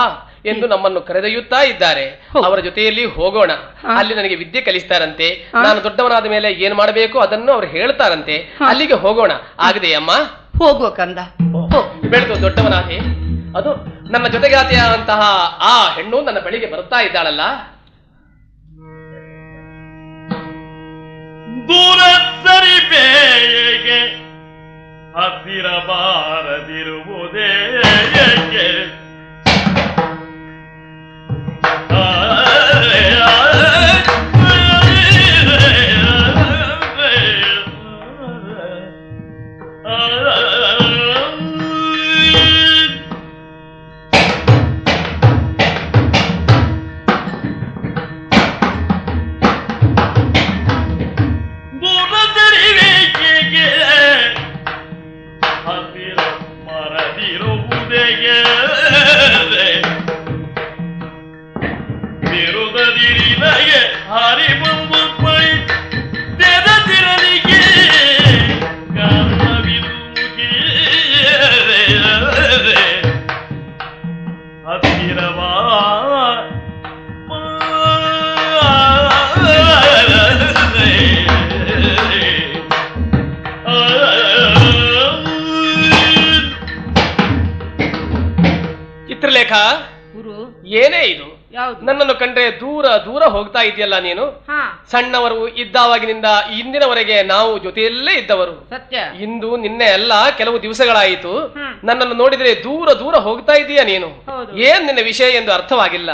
Speaker 6: ಎಂದು ನಮ್ಮನ್ನು ಕರೆದೊಯ್ಯುತ್ತಾ ಇದ್ದಾರೆ. ಅವರ ಜೊತೆಯಲ್ಲಿ ಹೋಗೋಣ, ಅಲ್ಲಿ ನನಗೆ ವಿದ್ಯೆ ಕಲಿಸ್ತಾರಂತೆ. ನಾನು ದೊಡ್ಡವನಾದ ಮೇಲೆ ಏನ್ ಮಾಡಬೇಕು ಅದನ್ನು ಅವ್ರು ಹೇಳ್ತಾರಂತೆ. ಅಲ್ಲಿಗೆ ಹೋಗೋಣ, ಆಗದೆ ಅಮ್ಮ?
Speaker 5: ಹೋಗುವ ಕಂದ,
Speaker 6: ಬೆಳೆದು ದೊಡ್ಡವನಾದೆ. ಅದು ನನ್ನ ಜೊತೆಗಾತಿಯಾದಂತಹ ಆ ಹೆಣ್ಣು ನನ್ನ ಬಳಿಗೆ ಬರುತ್ತಾ ಇದ್ದಾಳಲ್ಲ.
Speaker 4: ದೂರ ಸರಿ ಬೇಗೆ ಹತ್ತಿರ ಬಾರದಿರುವುದೇ ಏಕೆ?
Speaker 6: ಚಿತ್ರಲೇಖ, ಏನೇ ಇದು? ನನ್ನನ್ನು ಕಂಡ್ರೆ ದೂರ ದೂರ ಹೋಗ್ತಾ ಇದೆಯಲ್ಲ ನೀನು? ಸಣ್ಣವರು ಇದ್ದಾವಾಗಿನಿಂದ ಇಂದಿನವರೆಗೆ ನಾವು ಜೊತೆಯಲ್ಲೇ ಇದ್ದವರು.
Speaker 5: ಸತ್ಯ.
Speaker 6: ಇಂದು ನಿನ್ನೆ ಎಲ್ಲ ಕೆಲವು ದಿವಸಗಳಾಯಿತು. ನನ್ನನ್ನು ನೋಡಿದ್ರೆ ದೂರ ದೂರ ಹೋಗ್ತಾ ಇದೀಯ ನೀನು. ಏನ್ ನಿನ್ನ ವಿಷಯ ಎಂದು ಅರ್ಥವಾಗಿಲ್ಲ.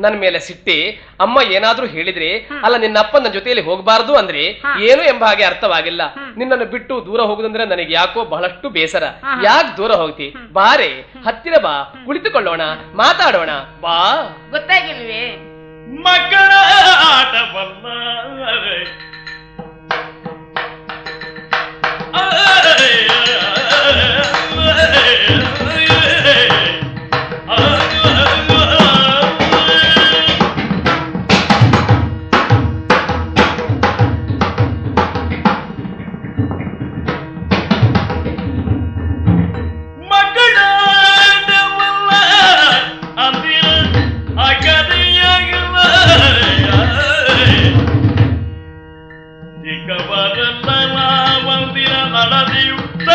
Speaker 6: ನನ್ನ ಮೇಲೆ ಸಿಟ್ಟಿ ಅಮ್ಮ ಏನಾದ್ರೂ ಹೇಳಿದ್ರೆ, ಅಲ್ಲ ನಿನ್ನ ಅಪ್ಪನ ಜೊತೆಯಲ್ಲಿ ಹೋಗಬಾರ್ದು ಅಂದ್ರೆ ಏನು ಎಂಬ ಹಾಗೆ ಅರ್ಥವಾಗಿಲ್ಲ. ನಿನ್ನನ್ನು ಬಿಟ್ಟು ದೂರ ಹೋಗುದಂದ್ರೆ ನನಗೆ ಯಾಕೋ ಬಹಳಷ್ಟು ಬೇಸರ. ಯಾಕೆ ದೂರ ಹೋಗ್ತಿ? ಬಾರೆ, ಹತ್ತಿರ ಬಾ, ಕುಳಿತುಕೊಳ್ಳೋಣ, ಮಾತಾಡೋಣ, ಬಾ.
Speaker 5: ಗೊತ್ತಾಗಿಲ್ವೇ?
Speaker 4: ಮಕ್ಕಳ ಆಟ ಬಲ್ಲ ಚಿಕ್ಕವರೆಲ್ಲ ಮಂದಿರ ನಡೆದಿಯುತ್ತ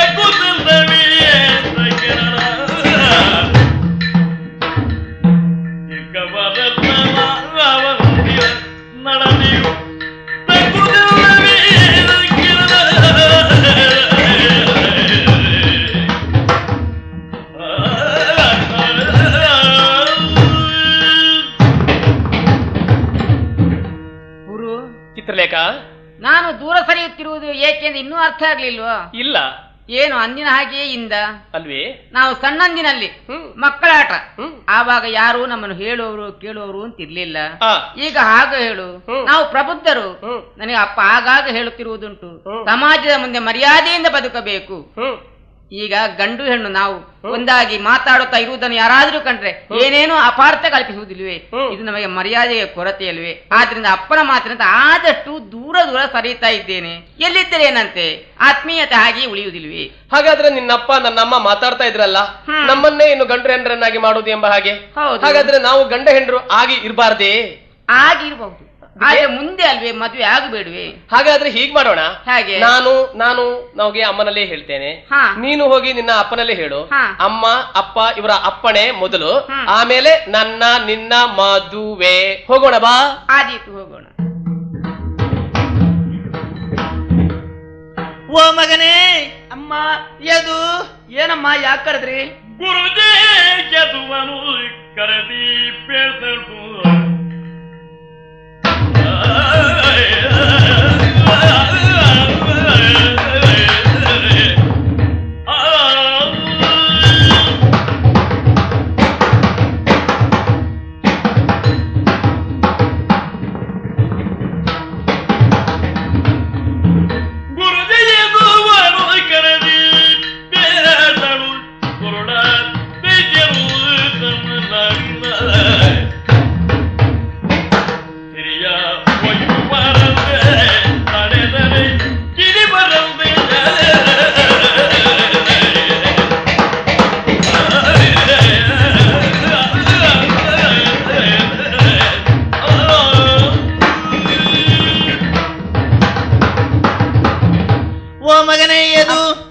Speaker 7: ನಾನು ದೂರ ಸರಿಯುತ್ತಿರುವುದು ಏಕೆಂದ್ರೆ ಇನ್ನೂ ಅರ್ಥ ಆಗ್ಲಿಲ್ವೋ?
Speaker 6: ಇಲ್ಲ.
Speaker 7: ಏನು ಅಂದಿನ ಹಾಗೆಯೇ ಇಂದ
Speaker 6: ಅಲ್ವೇ?
Speaker 7: ನಾವು ಸಣ್ಣಂದಿನಲ್ಲಿ ಮಕ್ಕಳ ಆಟ, ಆವಾಗ ಯಾರು ನಮ್ಮನ್ನು ಹೇಳುವವರು ಕೇಳುವವರು ಅಂತಿರ್ಲಿಲ್ಲ. ಈಗ ಹಾಗ ಹೇಳು, ನಾವು ಪ್ರಬುದ್ಧರು. ನನಗೆ ಅಪ್ಪ ಆಗಾಗ ಹೇಳುತ್ತಿರುವುದುಂಟು, ಸಮಾಜದ ಮುಂದೆ ಮರ್ಯಾದೆಯಿಂದ ಬದುಕಬೇಕು. ಈಗ ಗಂಡು ಹೆಣ್ಣು ನಾವು ಒಂದಾಗಿ ಮಾತಾಡುತ್ತಾ ಇರುವುದನ್ನು ಯಾರಾದ್ರೂ ಕಂಡ್ರೆ ಏನೇನೋ ಅಪಾರ್ಥ ಕಲ್ಪಿಸುವುದಿಲ್ವೇ? ಇದು ನಮಗೆ ಮರ್ಯಾದೆಯ ಕೊರತೆ ಅಲ್ವೇ? ಆದ್ರಿಂದ ಅಪ್ಪನ ಮಾತಿನಂತೆ ಆದಷ್ಟು ದೂರ ದೂರ ಸರಿಯುತ್ತಾ ಇದ್ದೇನೆ. ಎಲ್ಲಿದ್ದರೇನಂತೆ ಆತ್ಮೀಯತೆ ಹಾಗೆ ಉಳಿಯುವುದಿಲ್ವೇ?
Speaker 6: ಹಾಗಾದ್ರೆ ನಿನ್ನಪ್ಪ ನನ್ನಮ್ಮ ಮಾತಾಡ್ತಾ ಇದ್ರಲ್ಲ, ನಮ್ಮನ್ನೇ ಇನ್ನು ಗಂಡು ಹೆಂಡ್ರನ್ನಾಗಿ ಮಾಡುವುದು ಎಂಬ ಹಾಗೆ. ಹಾಗಾದ್ರೆ ನಾವು ಗಂಡ ಹೆಂಡ್ರು ಆಗಿ ಇರಬಾರ್ದೇ?
Speaker 7: ಆಗಿರ್ಬಹುದು, ಆದ್ರೆ ಮುಂದೆ ಅಲ್ವೇ ಮದುವೆ ಆಗಬೇಡ್ವೆ?
Speaker 6: ಹಾಗಾದ್ರೆ ಹೀಗ್ ಮಾಡೋಣ.
Speaker 7: ಹಾಗೆ
Speaker 6: ನಾನು ನಮಗೆ ಅಮ್ಮನಲ್ಲೇ ಹೇಳ್ತೇನೆ, ನೀನು ಹೋಗಿ ನಿನ್ನ ಅಪ್ಪನಲ್ಲೇ ಹೇಳು. ಅಮ್ಮ ಅಪ್ಪ ಇವರ ಅಪ್ಪಣೆ ಮೊದಲು, ಆಮೇಲೆ ನಿನ್ನ ಮದುವೆ. ಹೋಗೋಣ ಬಾ.
Speaker 7: ಆದೀತು, ಹೋಗೋಣ.
Speaker 3: ಓ ಮಗನೇ.
Speaker 5: ಅಮ್ಮ.
Speaker 3: ಯದು.
Speaker 5: ಏನಮ್ಮ, ಯಾಕೆ ಕರೆದ್ರಿ?
Speaker 4: ಗುರುಜೇ ಯದುವನು ಕರೆದಿ ಬೇಸಳು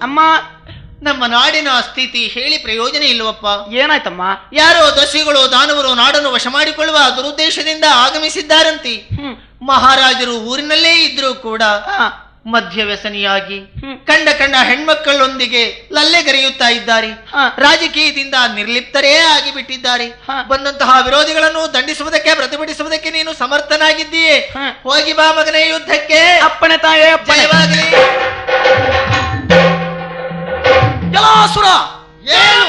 Speaker 3: ಅಮ್ಮ, ನಮ್ಮ ನಾಡಿನ ಸ್ಥಿತಿ ಹೇಳಿ ಪ್ರಯೋಜನ ಇಲ್ಲವಪ್ಪ.
Speaker 5: ಏನಾಯ್ತಮ್ಮ?
Speaker 3: ಯಾರೋ ದಸ್ಯುಗಳು ದಾನವರು ನಾಡನ್ನು ವಶ ಮಾಡಿಕೊಳ್ಳುವ ದುರುದ್ದೇಶದಿಂದ ಆಗಮಿಸಿದ್ದಾರಂತೆ. ಮಹಾರಾಜರು ಊರಿನಲ್ಲೇ ಇದ್ರೂ ಕೂಡ ಮದ್ಯ ವ್ಯಸನಿಯಾಗಿ ಕಂಡ ಹೆಣ್ಮಕ್ಕಳೊಂದಿಗೆ ಲಲ್ಲೆಗರೆಯುತ್ತಾ ಇದ್ದಾರೆ. ರಾಜಕೀಯದಿಂದ ನಿರ್ಲಿಪ್ತರೇ ಆಗಿಬಿಟ್ಟಿದ್ದಾರೆ. ಬಂದಂತಹ ವಿರೋಧಿಗಳನ್ನು ದಂಡಿಸುವುದಕ್ಕೆ ಪ್ರತಿಭಟಿಸುವುದಕ್ಕೆ ನೀನು ಸಮರ್ಥನಾಗಿದ್ದೀಯೇ. ಹೋಗಿ ಬಾ ಮಗನೇ ಯುದ್ಧಕ್ಕೆ.
Speaker 5: ಅಪ್ಪಣೆ ತಾಯೇ.
Speaker 3: ಜಯವಾಗಲಿ.
Speaker 5: ಜಲಾಸುರ
Speaker 3: ಏನು?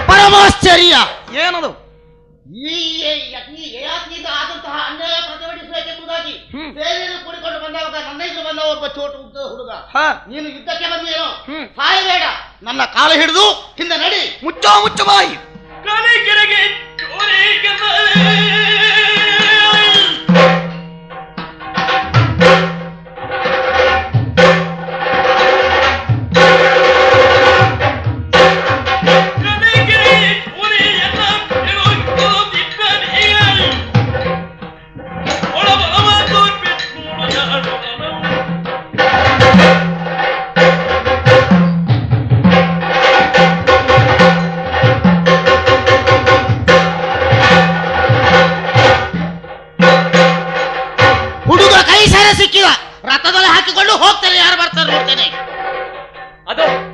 Speaker 3: ಪರಮಾಶ್ಚರ್ಯ.
Speaker 5: ಏನದು?
Speaker 3: ಆದಂತಹ ಅನ್ಯಾಯ ಪ್ರತಿಭಟಿಸಬೇಕೆಂಬುದಾಗಿ ಸೇನೆಯನ್ನು ಕೂಡಿಕೊಂಡು ಬಂದಾಗ ನನ್ನ ಎದುರು ಬಂದ ಒಬ್ಬ ಚೋಟು ಹುಡುಗ, ನೀನು ಯುದ್ಧಕ್ಕೆ ಬಂದೇನೋ? ಸಾಯಬೇಡ, ನನ್ನ ಕಾಲ ಹಿಡಿದು ಹಿಂದೆ ನಡಿ.
Speaker 5: ಮುಚ್ಚ ಬಾಯಿ.
Speaker 4: ಕಲಿಕೆರೆಗೆ
Speaker 3: ಸಿಕ್ಕಿವ ರಥದಲ್ಲಿ ಹಾಕಿಕೊಂಡು ಹೋಗ್ತಾರೆ. ಯಾರು ಬರ್ತಾರೆ ನೋಡ್ತೇನೆ.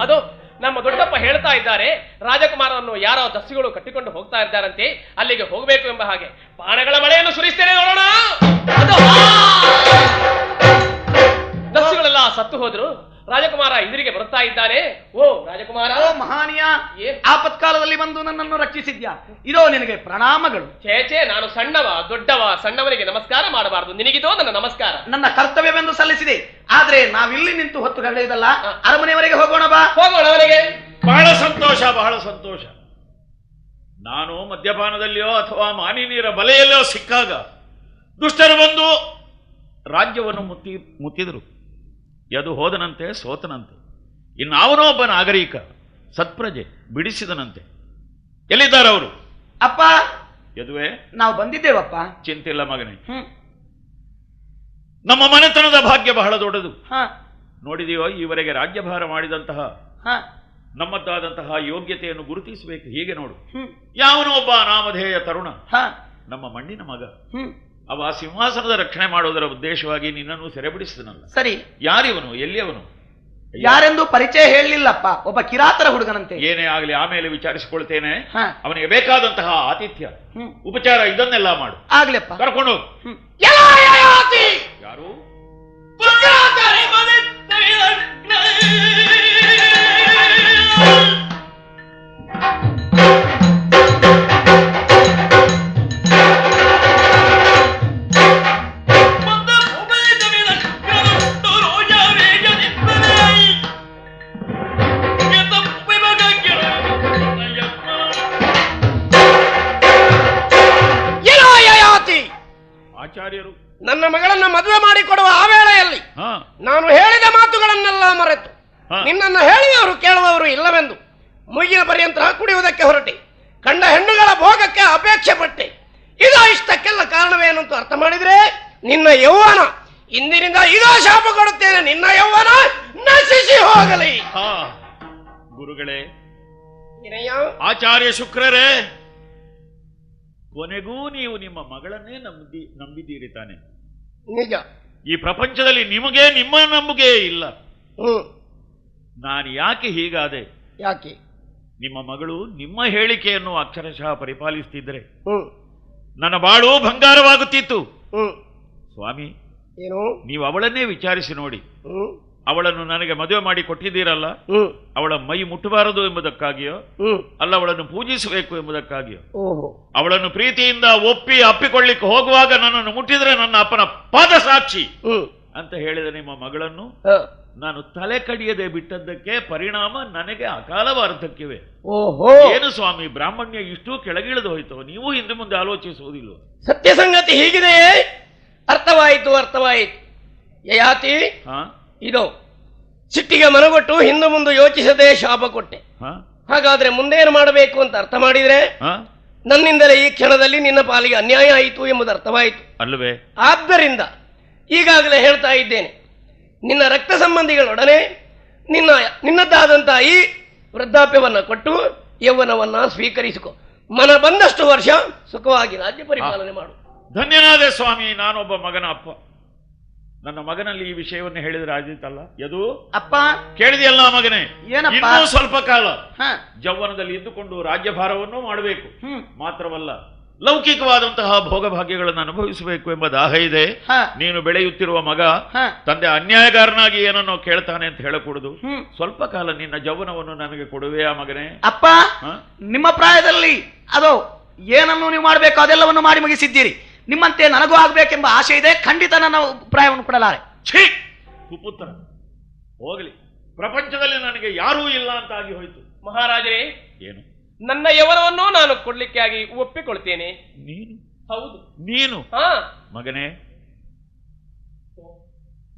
Speaker 6: ಅದು ನಮ್ಮ ದೊಡ್ಡಪ್ಪ ಹೇಳ್ತಾ ಇದ್ದಾರೆ, ರಾಜಕುಮಾರನ್ನು ಯಾರೋ ದಸ್ಯುಗಳು ಕಟ್ಟಿಕೊಂಡು ಹೋಗ್ತಾ ಇದ್ದಾರಂತೆ, ಅಲ್ಲಿಗೆ ಹೋಗಬೇಕು ಎಂಬ ಹಾಗೆ. ಬಾಣಗಳ ಮಳೆಯನ್ನು ಸುರಿಸ್ತೇನೆ, ನೋಡೋಣ. ದಸ್ಯುಗಳೆಲ್ಲ ಸತ್ತು ಹೋದ್ರು, ರಾಜಕುಮಾರ ಎದುರಿಗೆ ಬರುತ್ತಾ ಇದ್ದಾನೆ. ಓ ರಾಜಕುಮಾರ.
Speaker 5: ಓ ಮಹಾನೀಯ, ಆಪತ್ಕಾಲದಲ್ಲಿ ಬಂದು ನನ್ನನ್ನು ರಕ್ಷಿಸಿದ್ಯಾ, ಇದೋ ನಿನಗೆ ಪ್ರಣಾಮಗಳು.
Speaker 6: ಛೇ, ನಾನು ಸಣ್ಣವನಿಗೆ ನಮಸ್ಕಾರ ಮಾಡಬಾರದು, ನಿನಗಿದೋ ನನ್ನ ನಮಸ್ಕಾರ.
Speaker 5: ನನ್ನ ಕರ್ತವ್ಯವೆಂದು ಸಲ್ಲಿಸಿದೆ. ಆದ್ರೆ ನಾವಿಲ್ಲಿ ನಿಂತು ಹೊತ್ತು ಕಳೆಯುವುದಲ್ಲ, ಅರಮನೆಯವರೆಗೆ ಹೋಗೋಣ ಬಾ.
Speaker 6: ಹೋಗೋಣ ಅವನಿಗೆ.
Speaker 1: ಬಹಳ ಸಂತೋಷ. ನಾನು ಮದ್ಯಪಾನದಲ್ಲಿಯೋ ಅಥವಾ ಮಾನಿ ನೀರ ಬಲೆಯಲ್ಲೋ ಸಿಕ್ಕಾಗ ದುಷ್ಟರು ಬಂದು ರಾಜ್ಯವನ್ನು ಮುತ್ತಿದರು. ಯದು ಹೋದನಂತೆ, ಸೋತನಂತೆ. ಇನ್ನಾವನೋ ಒಬ್ಬ ನಾಗರಿಕ ಸತ್ಪ್ರಜೆ ಬಿಡಿಸಿದನಂತೆ. ಎಲ್ಲಿದ್ದಾರೆ ಅವರು?
Speaker 5: ಅಪ್ಪ,
Speaker 1: ಯದುವೆ,
Speaker 5: ನಾವು ಬಂದಿದ್ದೇವಪ್ಪ.
Speaker 1: ಚಿಂತಿಲ್ಲ ಮಗನೇ. ನಮ್ಮ ಮನೆತನದ ಭಾಗ್ಯ ಬಹಳ ದೊಡ್ಡದು.
Speaker 3: ಹ
Speaker 1: ನೋಡಿದೆಯೋ, ಈವರೆಗೆ ರಾಜ್ಯಭಾರ ಮಾಡಿದಂತಹ
Speaker 3: ಹ
Speaker 1: ನಮ್ಮದ್ದಾದಂತಹ ಯೋಗ್ಯತೆಯನ್ನು ಗುರುತಿಸಬೇಕು. ಹೀಗೆ ನೋಡು,
Speaker 3: ಹ್ಮ್
Speaker 1: ಯಾವನೋ ಒಬ್ಬ ಅನಾಮಧೇಯ ತರುಣ,
Speaker 3: ಹ
Speaker 1: ನಮ್ಮ ಮಣ್ಣಿನ ಮಗ,
Speaker 3: ಹ್ಮ್
Speaker 1: ಅವ ಸಿಂಹಾಸನದ ರಕ್ಷಣೆ ಮಾಡುವುದರ ಉದ್ದೇಶವಾಗಿ ನಿನ್ನನ್ನು ಸೆರೆಬಿಡಿಸಿದನಲ್ಲ.
Speaker 3: ಸರಿ,
Speaker 1: ಯಾರಿವನು, ಎಲ್ಲಿಯವನು?
Speaker 3: ಯಾರೆಂದು ಪರಿಚಯ ಹೇಳಲಿಲ್ಲಪ್ಪ. ಒಬ್ಬ ಕಿರಾತರ ಹುಡುಗನಂತೆ.
Speaker 1: ಏನೇ ಆಗಲಿ ಆಮೇಲೆ ವಿಚಾರಿಸಿಕೊಳ್ತೇನೆ.
Speaker 3: ಹ
Speaker 1: ಅವನಿಗೆ ಬೇಕಾದಂತಹ ಆತಿಥ್ಯ,
Speaker 3: ಹ್ಮ್
Speaker 1: ಉಪಚಾರ ಇದನ್ನೆಲ್ಲ ಮಾಡು.
Speaker 3: ಆಗ್ಲಪ್ಪ.
Speaker 1: ಕರ್ಕೊಂಡು
Speaker 3: ಹ್ಮ್
Speaker 1: ಯಾರು? ಆಚಾರ್ಯರು
Speaker 8: ನನ್ನ ಮಗಳನ್ನ ಮದುವೆ ಮಾಡಿಕೊಡುವ ಆ ವೇಳೆಯಲ್ಲಿ
Speaker 1: ಹಾ
Speaker 8: ನಾನು ಹೇಳಿದ ಮಾತುಗಳನ್ನೆಲ್ಲ ಮರೆತು
Speaker 1: ಹಾ.
Speaker 8: ನಿನ್ನನ್ನು ಹೇಳಿದವರು ಕೇಳುವವರು ಇಲ್ಲವೆಂದು ಮುಗಿನ ಪರ್ಯಂತ ಕುಡಿಯುವುದಕ್ಕೆ ಹೊರಟೆ. ಕಂಡ ಹೆಣ್ಣುಗಳ ಭೋಗಕ್ಕೆ ಅಪೇಕ್ಷೆ ಪಟ್ಟೆ. ಇದು ಇಷ್ಟಕ್ಕೆಲ್ಲ ಕಾರಣವೇನು ಅಂತ ಅರ್ಥ ಮಾಡಿದ್ರೆ ನಿನ್ನ ಯೌವನ ಇಂದಿನಿಂದ ಇದೋ ಶಾಪ ಕೊಡುತ್ತೇನೆ. ನಿನ್ನ ಯೌವನ ನಶಿಸಿ ಹೋಗಲಿ.
Speaker 1: ಹಾ ಗುರುಗಳೇ,
Speaker 8: ಏನಯ್ಯ?
Speaker 1: ಆಚಾರ್ಯ ಶುಕ್ರರೇ, ಕೊನೆಗೂ ನೀವು ನಿಮ್ಮ ಮಗಳನ್ನೇ ನಂಬಿದ್ದೀರಿ ತಾನೆ?
Speaker 8: ನಿಜ.
Speaker 1: ಈ ಪ್ರಪಂಚದಲ್ಲಿ ನಿಮಗೆ ನಿಮ್ಮ ನಂಬಿಕೆ ಇಲ್ಲ.
Speaker 8: ಹ್ಮ್.
Speaker 1: ನಾನು ಯಾಕೆ ಹೀಗಾದೆ?
Speaker 8: ಯಾಕೆ?
Speaker 1: ನಿಮ್ಮ ಮಗಳು ನಿಮ್ಮ ಹೇಳಿಕೆಯನ್ನು ಅಕ್ಷರಶಃ ಪರಿಪಾಲಿಸ್ತಿದ್ರೆ
Speaker 8: ಹ್ಮ್
Speaker 1: ನನ್ನ ಬಾಳು ಬಂಗಾರವಾಗುತ್ತಿತ್ತು.
Speaker 8: ಹ್ಮ್.
Speaker 1: ಸ್ವಾಮಿ,
Speaker 8: ಏನು?
Speaker 1: ನೀವು ಅವಳನ್ನೇ ವಿಚಾರಿಸಿ ನೋಡಿ.
Speaker 8: ಹ್ಮ್
Speaker 1: ಅವಳನ್ನು ನನಗೆ ಮದುವೆ ಮಾಡಿ ಕೊಟ್ಟಿದ್ದೀರಲ್ಲ,
Speaker 8: ಹ್ಮ್
Speaker 1: ಅವಳ ಮೈ ಮುಟ್ಟಬಾರದು ಎಂಬುದಕ್ಕಾಗಿಯೋ
Speaker 8: ಹ್ಮ್
Speaker 1: ಅಲ್ಲ ಅವಳನ್ನು ಪೂಜಿಸಬೇಕು ಎಂಬುದಕ್ಕಾಗಿಯೋ?
Speaker 8: ಓಹೋ.
Speaker 1: ಅವಳನ್ನು ಪ್ರೀತಿಯಿಂದ ಅಪ್ಪಿಕೊಳ್ಳಿಕ್ಕೆ ಹೋಗುವಾಗ ನನ್ನನ್ನು ಮುಟ್ಟಿದ್ರೆ ನನ್ನ ಅಪ್ಪನ ಪಾದ ಸಾಕ್ಷಿ
Speaker 8: ಹ್ಮ್
Speaker 1: ಅಂತ ಹೇಳಿದ ನಿಮ್ಮ ಮಗಳನ್ನು
Speaker 8: ಹ.
Speaker 1: ನಾನು ತಲೆ ಕಡಿಯದೆ ಬಿಟ್ಟದ್ದಕ್ಕೆ ಪರಿಣಾಮ ನನಗೆ ಅಕಾಲ ವಾರ್ಧಕ್ಯವೇ.
Speaker 8: ಓಹೋ.
Speaker 1: ಏನು ಸ್ವಾಮಿ, ಬ್ರಾಹ್ಮಣ್ಯ ಇಷ್ಟು ಕೆಳಗಿಳಿದು ಹೋಯ್ತು? ನೀವು ಹಿಂದೆ ಮುಂದೆ ಆಲೋಚಿಸುವುದಿಲ್ಲ?
Speaker 8: ಸತ್ಯ ಸಂಗತಿ ಹೀಗಿದೆಯೇ? ಅರ್ಥವಾಯಿತು, ಅರ್ಥವಾಯಿತು. ಯಯಾತಿ,
Speaker 1: ಹಾ
Speaker 8: ಇದು ಸಿಟ್ಟಿಗೆ ಮನಗೊಟ್ಟು ಹಿಂದೆ ಮುಂದೆ ಯೋಚಿಸದೆ ಶಾಪ ಕೊಟ್ಟೆ.
Speaker 1: ಹಾ
Speaker 8: ಹಾಗಾದ್ರೆ ಮುಂದೇನು ಮಾಡಬೇಕು ಅಂತ ಅರ್ಥ ಮಾಡಿದ್ರೆ
Speaker 1: ಹಾ
Speaker 8: ನನ್ನಿಂದಲೇ ಈ ಕ್ಷಣದಲ್ಲಿ ನಿನ್ನ ಪಾಲಿಗೆ ಅನ್ಯಾಯ ಆಯಿತು ಎಂಬುದು ಅರ್ಥವಾಯಿತು
Speaker 1: ಅಲ್ಲವೇ?
Speaker 8: ಆದ್ದರಿಂದ ಈಗಾಗಲೇ ಹೇಳ್ತಾ ಇದ್ದೇನೆ, ನಿನ್ನ ರಕ್ತ ಸಂಬಂಧಿಗಳೊಡನೆ ನಿನ್ನದ್ದಾದಂತಹ ಈ ವೃದ್ಧಾಪ್ಯವನ್ನ ಕೊಟ್ಟು ಯೌವನವನ್ನ ಸ್ವೀಕರಿಸಿಕೊ. ಮನ ಬಂದಷ್ಟು ವರ್ಷ ಸುಖವಾಗಿ ರಾಜ್ಯ ಪರಿಪಾಲನೆ ಮಾಡು.
Speaker 1: ಧನ್ಯನಾದೆ ಸ್ವಾಮಿ. ನಾನೊಬ್ಬ ಮಗನ ಅಪ್ಪ. ನನ್ನ ಮಗನಲ್ಲಿ ಈ ವಿಷಯವನ್ನು ಹೇಳಿದ್ರೆ ಆದೀತಲ್ಲ. ಯದು
Speaker 3: ಅಪ್ಪ,
Speaker 1: ಕೇಳಿದೆಯಲ್ಲ ಮಗನೇ,
Speaker 3: ಏನಪ್ಪ?
Speaker 1: ಇನ್ನೂ ಸ್ವಲ್ಪ ಕಾಲ
Speaker 3: ಹ
Speaker 1: ಯೌವನದಲ್ಲಿ ಇದ್ದುಕೊಂಡು ರಾಜ್ಯಭಾರವನ್ನು ಮಾಡಬೇಕು.
Speaker 3: ಹ್ಮ್
Speaker 1: ಮಾತ್ರವಲ್ಲ, ಲೌಕಿಕವಾದಂತಹ ಭೋಗಭಾಗ್ಯಗಳನ್ನು ಅನುಭವಿಸಬೇಕು ಎಂಬ ದಾಹ ಇದೆ.
Speaker 3: ಹ
Speaker 1: ನೀನು ಬೆಳೆಯುತ್ತಿರುವ ಮಗ
Speaker 3: ಹ
Speaker 1: ತಂದೆ ಅನ್ಯಾಯಗಾರನಾಗಿ ಏನನ್ನೋ ಕೇಳ್ತಾನೆ ಅಂತ ಹೇಳಕೂಡದು.
Speaker 3: ಹ್ಮ್
Speaker 1: ಸ್ವಲ್ಪ ಕಾಲ ನಿನ್ನ ಯೌವನವನ್ನು ನನಗೆ ಕೊಡುವೆಯಾ ಮಗನೇ?
Speaker 3: ಅಪ್ಪ,
Speaker 1: ಹ?
Speaker 3: ನಿಮ್ಮ ಪ್ರಾಯದಲ್ಲಿ ಅದು ಏನನ್ನು ನೀವು ಮಾಡಬೇಕು ಅದೆಲ್ಲವನ್ನು ಮಾಡಿ ಮುಗಿಸಿದ್ದೀರಿ. ನಿಮ್ಮಂತೆ ನನಗೂ ಆಗ್ಬೇಕೆಂಬ ಆಸೆ ಇದೆ. ಖಂಡಿತ ನನ್ನ ಪ್ರಾಯವನ್ನು ಕೊಡಲಾರೆ.
Speaker 1: ಛೀ, ಕುಪುತ್ರ, ಹೋಗಲಿ. ಪ್ರಪಂಚದಲ್ಲಿ ನನಗೆ ಯಾರೂ ಇಲ್ಲ ಅಂತ ಆಗಿ ಹೋಯ್ತು.
Speaker 6: ಮಹಾರಾಜರೇ,
Speaker 1: ಏನು?
Speaker 6: ನನ್ನ ಯವನವನ್ನು ನಾನು ಕೊಡ್ಲಿಕ್ಕೆ ಆಗಿ ಒಪ್ಪಿಕೊಳ್ತೇನೆ.
Speaker 1: ನೀನು?
Speaker 6: ಹೌದು.
Speaker 1: ನೀನು?
Speaker 6: ಹಾ.
Speaker 1: ಮಗನೇ,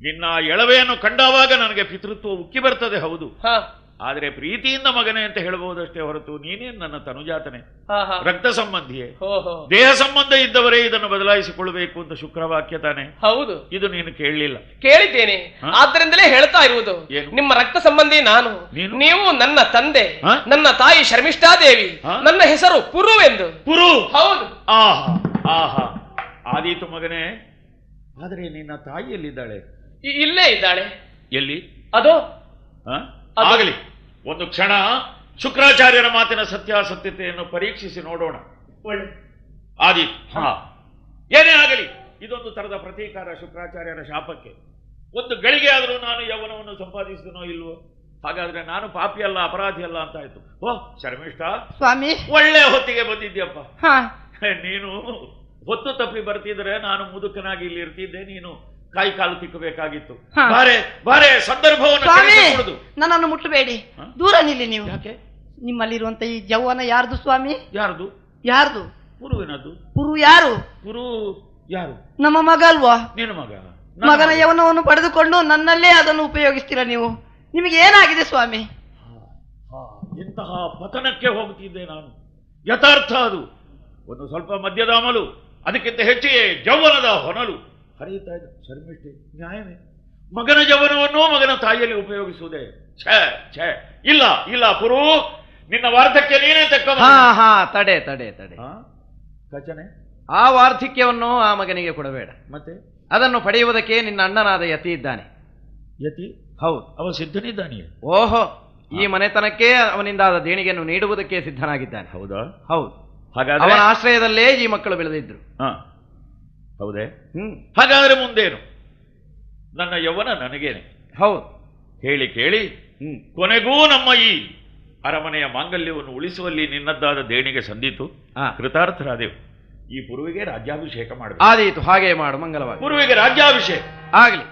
Speaker 1: ನಿನ್ನ ಎಳವೆಯನ್ನು ಕಂಡಾವಾಗ ನನಗೆ ಪಿತೃತ್ವ ಉಕ್ಕಿ ಬರ್ತದೆ. ಹೌದು.
Speaker 6: ಹಾ.
Speaker 1: ಆದರೆ ಪ್ರೀತಿಯಿಂದ ಮಗನೇ ಅಂತ ಹೇಳಬಹುದಷ್ಟೇ ಹೊರತು ನೀನೇನು ನನ್ನ ತನುಜಾತನೆ,
Speaker 6: ಹಾ, ಹಾ.
Speaker 1: ರಕ್ತ ಸಂಬಂಧಿಯೇ,
Speaker 6: ಓಹೋ.
Speaker 1: ದೇಹ ಸಂಬಂಧ ಇದ್ದವರೇ ಇದನ್ನು ಬದಲಾಯಿಸಿಕೊಳ್ಳಬೇಕು ಅಂತ ಶುಕ್ರವಾಕ್ಯ ತಾನೆ.
Speaker 6: ಹೌದು,
Speaker 1: ಇದು ನೀನು ಕೇಳಲಿಲ್ಲ.
Speaker 6: ಕೇಳಿದ್ದೇನೆ.
Speaker 1: ಹಾ?
Speaker 6: ಆದ್ದರಿಂದಲೇ ಹೇಳ್ತಾ ಇರುವುದು,
Speaker 1: ಏನು?
Speaker 6: ನಿಮ್ಮ ರಕ್ತ ಸಂಬಂಧಿ ನಾನು,
Speaker 1: ನೀನು?
Speaker 6: ನೀವು ನನ್ನ ತಂದೆ,
Speaker 1: ಹಾ?
Speaker 6: ನನ್ನ ತಾಯಿ ಶರ್ಮಿಷ್ಠಾದೇವಿ,
Speaker 1: ಹಾ?
Speaker 6: ನನ್ನ ಹೆಸರು ಪುರುವೆಂದು.
Speaker 1: ಪುರು?
Speaker 6: ಹೌದು.
Speaker 1: ಆಹಾ ಆಹಾ, ಆದೀತು ಮಗನೇ. ಆದರೆ ನಿನ್ನ ತಾಯಿ ಎಲ್ಲಿದ್ದಾಳೆ?
Speaker 6: ಇಲ್ಲೇ ಇದ್ದಾಳೆ.
Speaker 1: ಎಲ್ಲಿ?
Speaker 6: ಅದೋ.
Speaker 1: ಹ?
Speaker 6: ಅದು-
Speaker 1: ಆಗಲಿ, ಒಂದು ಕ್ಷಣ ಶುಕ್ರಾಚಾರ್ಯರ ಮಾತಿನ ಸತ್ಯಾಸತ್ಯತೆಯನ್ನು ಪರೀಕ್ಷಿಸಿ ನೋಡೋಣ.
Speaker 6: ಒಳ್ಳೆ.
Speaker 1: ಆದೀತು. ಹಾ, ಏನೇ ಆಗಲಿ, ಇದೊಂದು ತರದ ಪ್ರತೀಕಾರ ಶುಕ್ರಾಚಾರ್ಯರ ಶಾಪಕ್ಕೆ. ಒಂದು ಗಳಿಗೆ ಆದರೂ ನಾನು ಯೌವನವನ್ನು ಸಂಪಾದಿಸಿದನೋ ಇಲ್ವೋ? ಹಾಗಾದ್ರೆ ನಾನು ಪಾಪಿ ಅಲ್ಲ, ಅಪರಾಧಿ ಅಲ್ಲ ಅಂತ ಆಯ್ತು. ಓಹ್ ಶರ್ಮಿಷ್ಠ,
Speaker 5: ಸ್ವಾಮಿ.
Speaker 1: ಒಳ್ಳೆ ಹೊತ್ತಿಗೆ ಬಂದಿದ್ಯಪ್ಪ.
Speaker 5: ಹಾ
Speaker 1: ನೀನು ಹೊತ್ತು ತಪ್ಪಿ ಬರ್ತಿದ್ರೆ ನಾನು ಮುದುಕನಾಗಿ ಇಲ್ಲಿ ಇರ್ತಿದ್ದೆ, ನೀನು ಕಾಯಿ ಕಾಲು ತಿಕ್ಕಬೇಕಾಗಿತ್ತು.
Speaker 5: ಹಾ.
Speaker 1: ಬಾರೆ ಬಾರೆ, ಸಂದರ್ಭವನ್ನು
Speaker 5: ಸ್ವಾಮಿ,
Speaker 1: ಕೆಡಿಸಕೂಡದು.
Speaker 5: ನನ್ನನ್ನು ಮುಟ್ಟಬೇಡಿ,
Speaker 1: ಹ?
Speaker 5: ದೂರ ನಿಲ್ಲಿ ನೀವು.
Speaker 1: ಯಾಕೆ?
Speaker 5: ನಿಮ್ಮಲ್ಲಿರುವಂತ ಈ ಯೌವನ ಯಾರ್ದು ಸ್ವಾಮಿ?
Speaker 1: ಯಾರ್ದು?
Speaker 5: ಯಾರ್ದು?
Speaker 1: ಪುರುವಿನದ್ದು.
Speaker 5: ಪುರು ಯಾರು?
Speaker 1: ಪುರು ಯಾರು?
Speaker 5: ನಮ್ಮ ಮಗ ಅಲ್ವಾ?
Speaker 1: ನಿನ್ನ ಮಗ.
Speaker 5: ಮಗನ ಯೌವನವನ್ನು ಪಡೆದುಕೊಂಡು ನನ್ನಲ್ಲೇ ಅದನ್ನು ಉಪಯೋಗಿಸ್ತೀರಾ ನೀವು? ನಿಮಗೆ ಏನಾಗಿದೆ ಸ್ವಾಮಿ?
Speaker 1: ಇಂತಹ ಪತನಕ್ಕೆ ಹೋಗುತ್ತಿದ್ದೆ ನಾನು. ಯಥಾರ್ಥ ಅದು. ಒಂದು ಸ್ವಲ್ಪ ಮದ್ಯದ ಅಮಲು, ಅದಕ್ಕಿಂತ ಹೆಚ್ಚಿಗೆ ಯೌವನದ ಹೊನಲು. ಹರಿಯುತ್ತಾ ಇದ್ದ ಶರ್ಮಿಷ್ಠೆ ನ್ಯಾಯವೇ? ಮಗನ ಜವನವನ್ನು ಮಗನ ತಾಯಿಯಲ್ಲಿ ಉಪಯೋಗಿಸುವುದೇ? ಛೇ ಛೇ, ಇಲ್ಲ ಇಲ್ಲ ಪುರು, ನಿನ್ನ ವಾರ್ಧಕ್ಯ ನೀನೇ ತಕ್ಕ.
Speaker 2: ಹಾ ತಡೆ ತಡೆ ತಡೆ.
Speaker 1: ಕಚನೆ,
Speaker 2: ಆ ವಾರ್ಧಕ್ಯವನ್ನು ಆ ಮಗನಿಗೆ ಕೊಡಬೇಡ.
Speaker 1: ಮತ್ತೆ
Speaker 2: ಅದನ್ನು ಪಡೆಯುವುದಕ್ಕೆ ನಿನ್ನ ಅಣ್ಣನಾದ ಯತಿ ಇದ್ದಾನೆ.
Speaker 1: ಯತಿ?
Speaker 2: ಹೌದು.
Speaker 1: ಅವ ಸಿದ್ಧನಿದ್ದಾನೆ.
Speaker 2: ಓಹೋ, ಈ ಮನೆತನಕ್ಕೆ ಅವನಿಂದಾದ ದೇಣಿಗೆಯನ್ನು ನೀಡುವುದಕ್ಕೆ ಸಿದ್ಧನಾಗಿದ್ದಾನೆ.
Speaker 1: ಹೌದಾ?
Speaker 2: ಹೌದು.
Speaker 1: ಹಾಗಾದ್ರೆ
Speaker 2: ಅವನ ಆಶ್ರಯದಲ್ಲೇ ಈ ಮಕ್ಕಳು ಬೆಳೆದಿದ್ರು.
Speaker 1: ಹೌದೇ? ಹಾಗಾದ್ರೆ ಮುಂದೇನು? ನನ್ನ ಯೌವನ ನನಗೇನೆ.
Speaker 2: ಹೌದು.
Speaker 1: ಹೇಳಿ ಕೇಳಿ ಕೊನೆಗೂ ನಮ್ಮ ಈ ಅರಮನೆಯ ಮಾಂಗಲ್ಯವನ್ನು ಉಳಿಸುವಲ್ಲಿ ನಿನ್ನದ್ದಾದ ದೇಣಿಗೆ ಸಂದಿತು. ಕೃತಾರ್ಥರಾದೆವು. ಈ ಪುರುವಿಗೆ ರಾಜ್ಯಾಭಿಷೇಕ ಮಾಡಬೇಕು.
Speaker 2: ಆದೀತು, ಹಾಗೆ ಮಾಡು, ಮಂಗಲವಾಗಿ.
Speaker 1: ಪುರುವಿಗೆ ರಾಜ್ಯಾಭಿಷೇಕ
Speaker 2: ಆಗಲಿ.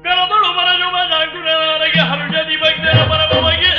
Speaker 4: ಕರದಳು ಮರಜುವ ಜಾಗುರವರೆಗೆ ಹರುಷದಿ ಭಕ್ತರ ಪರಮವಾಗಿ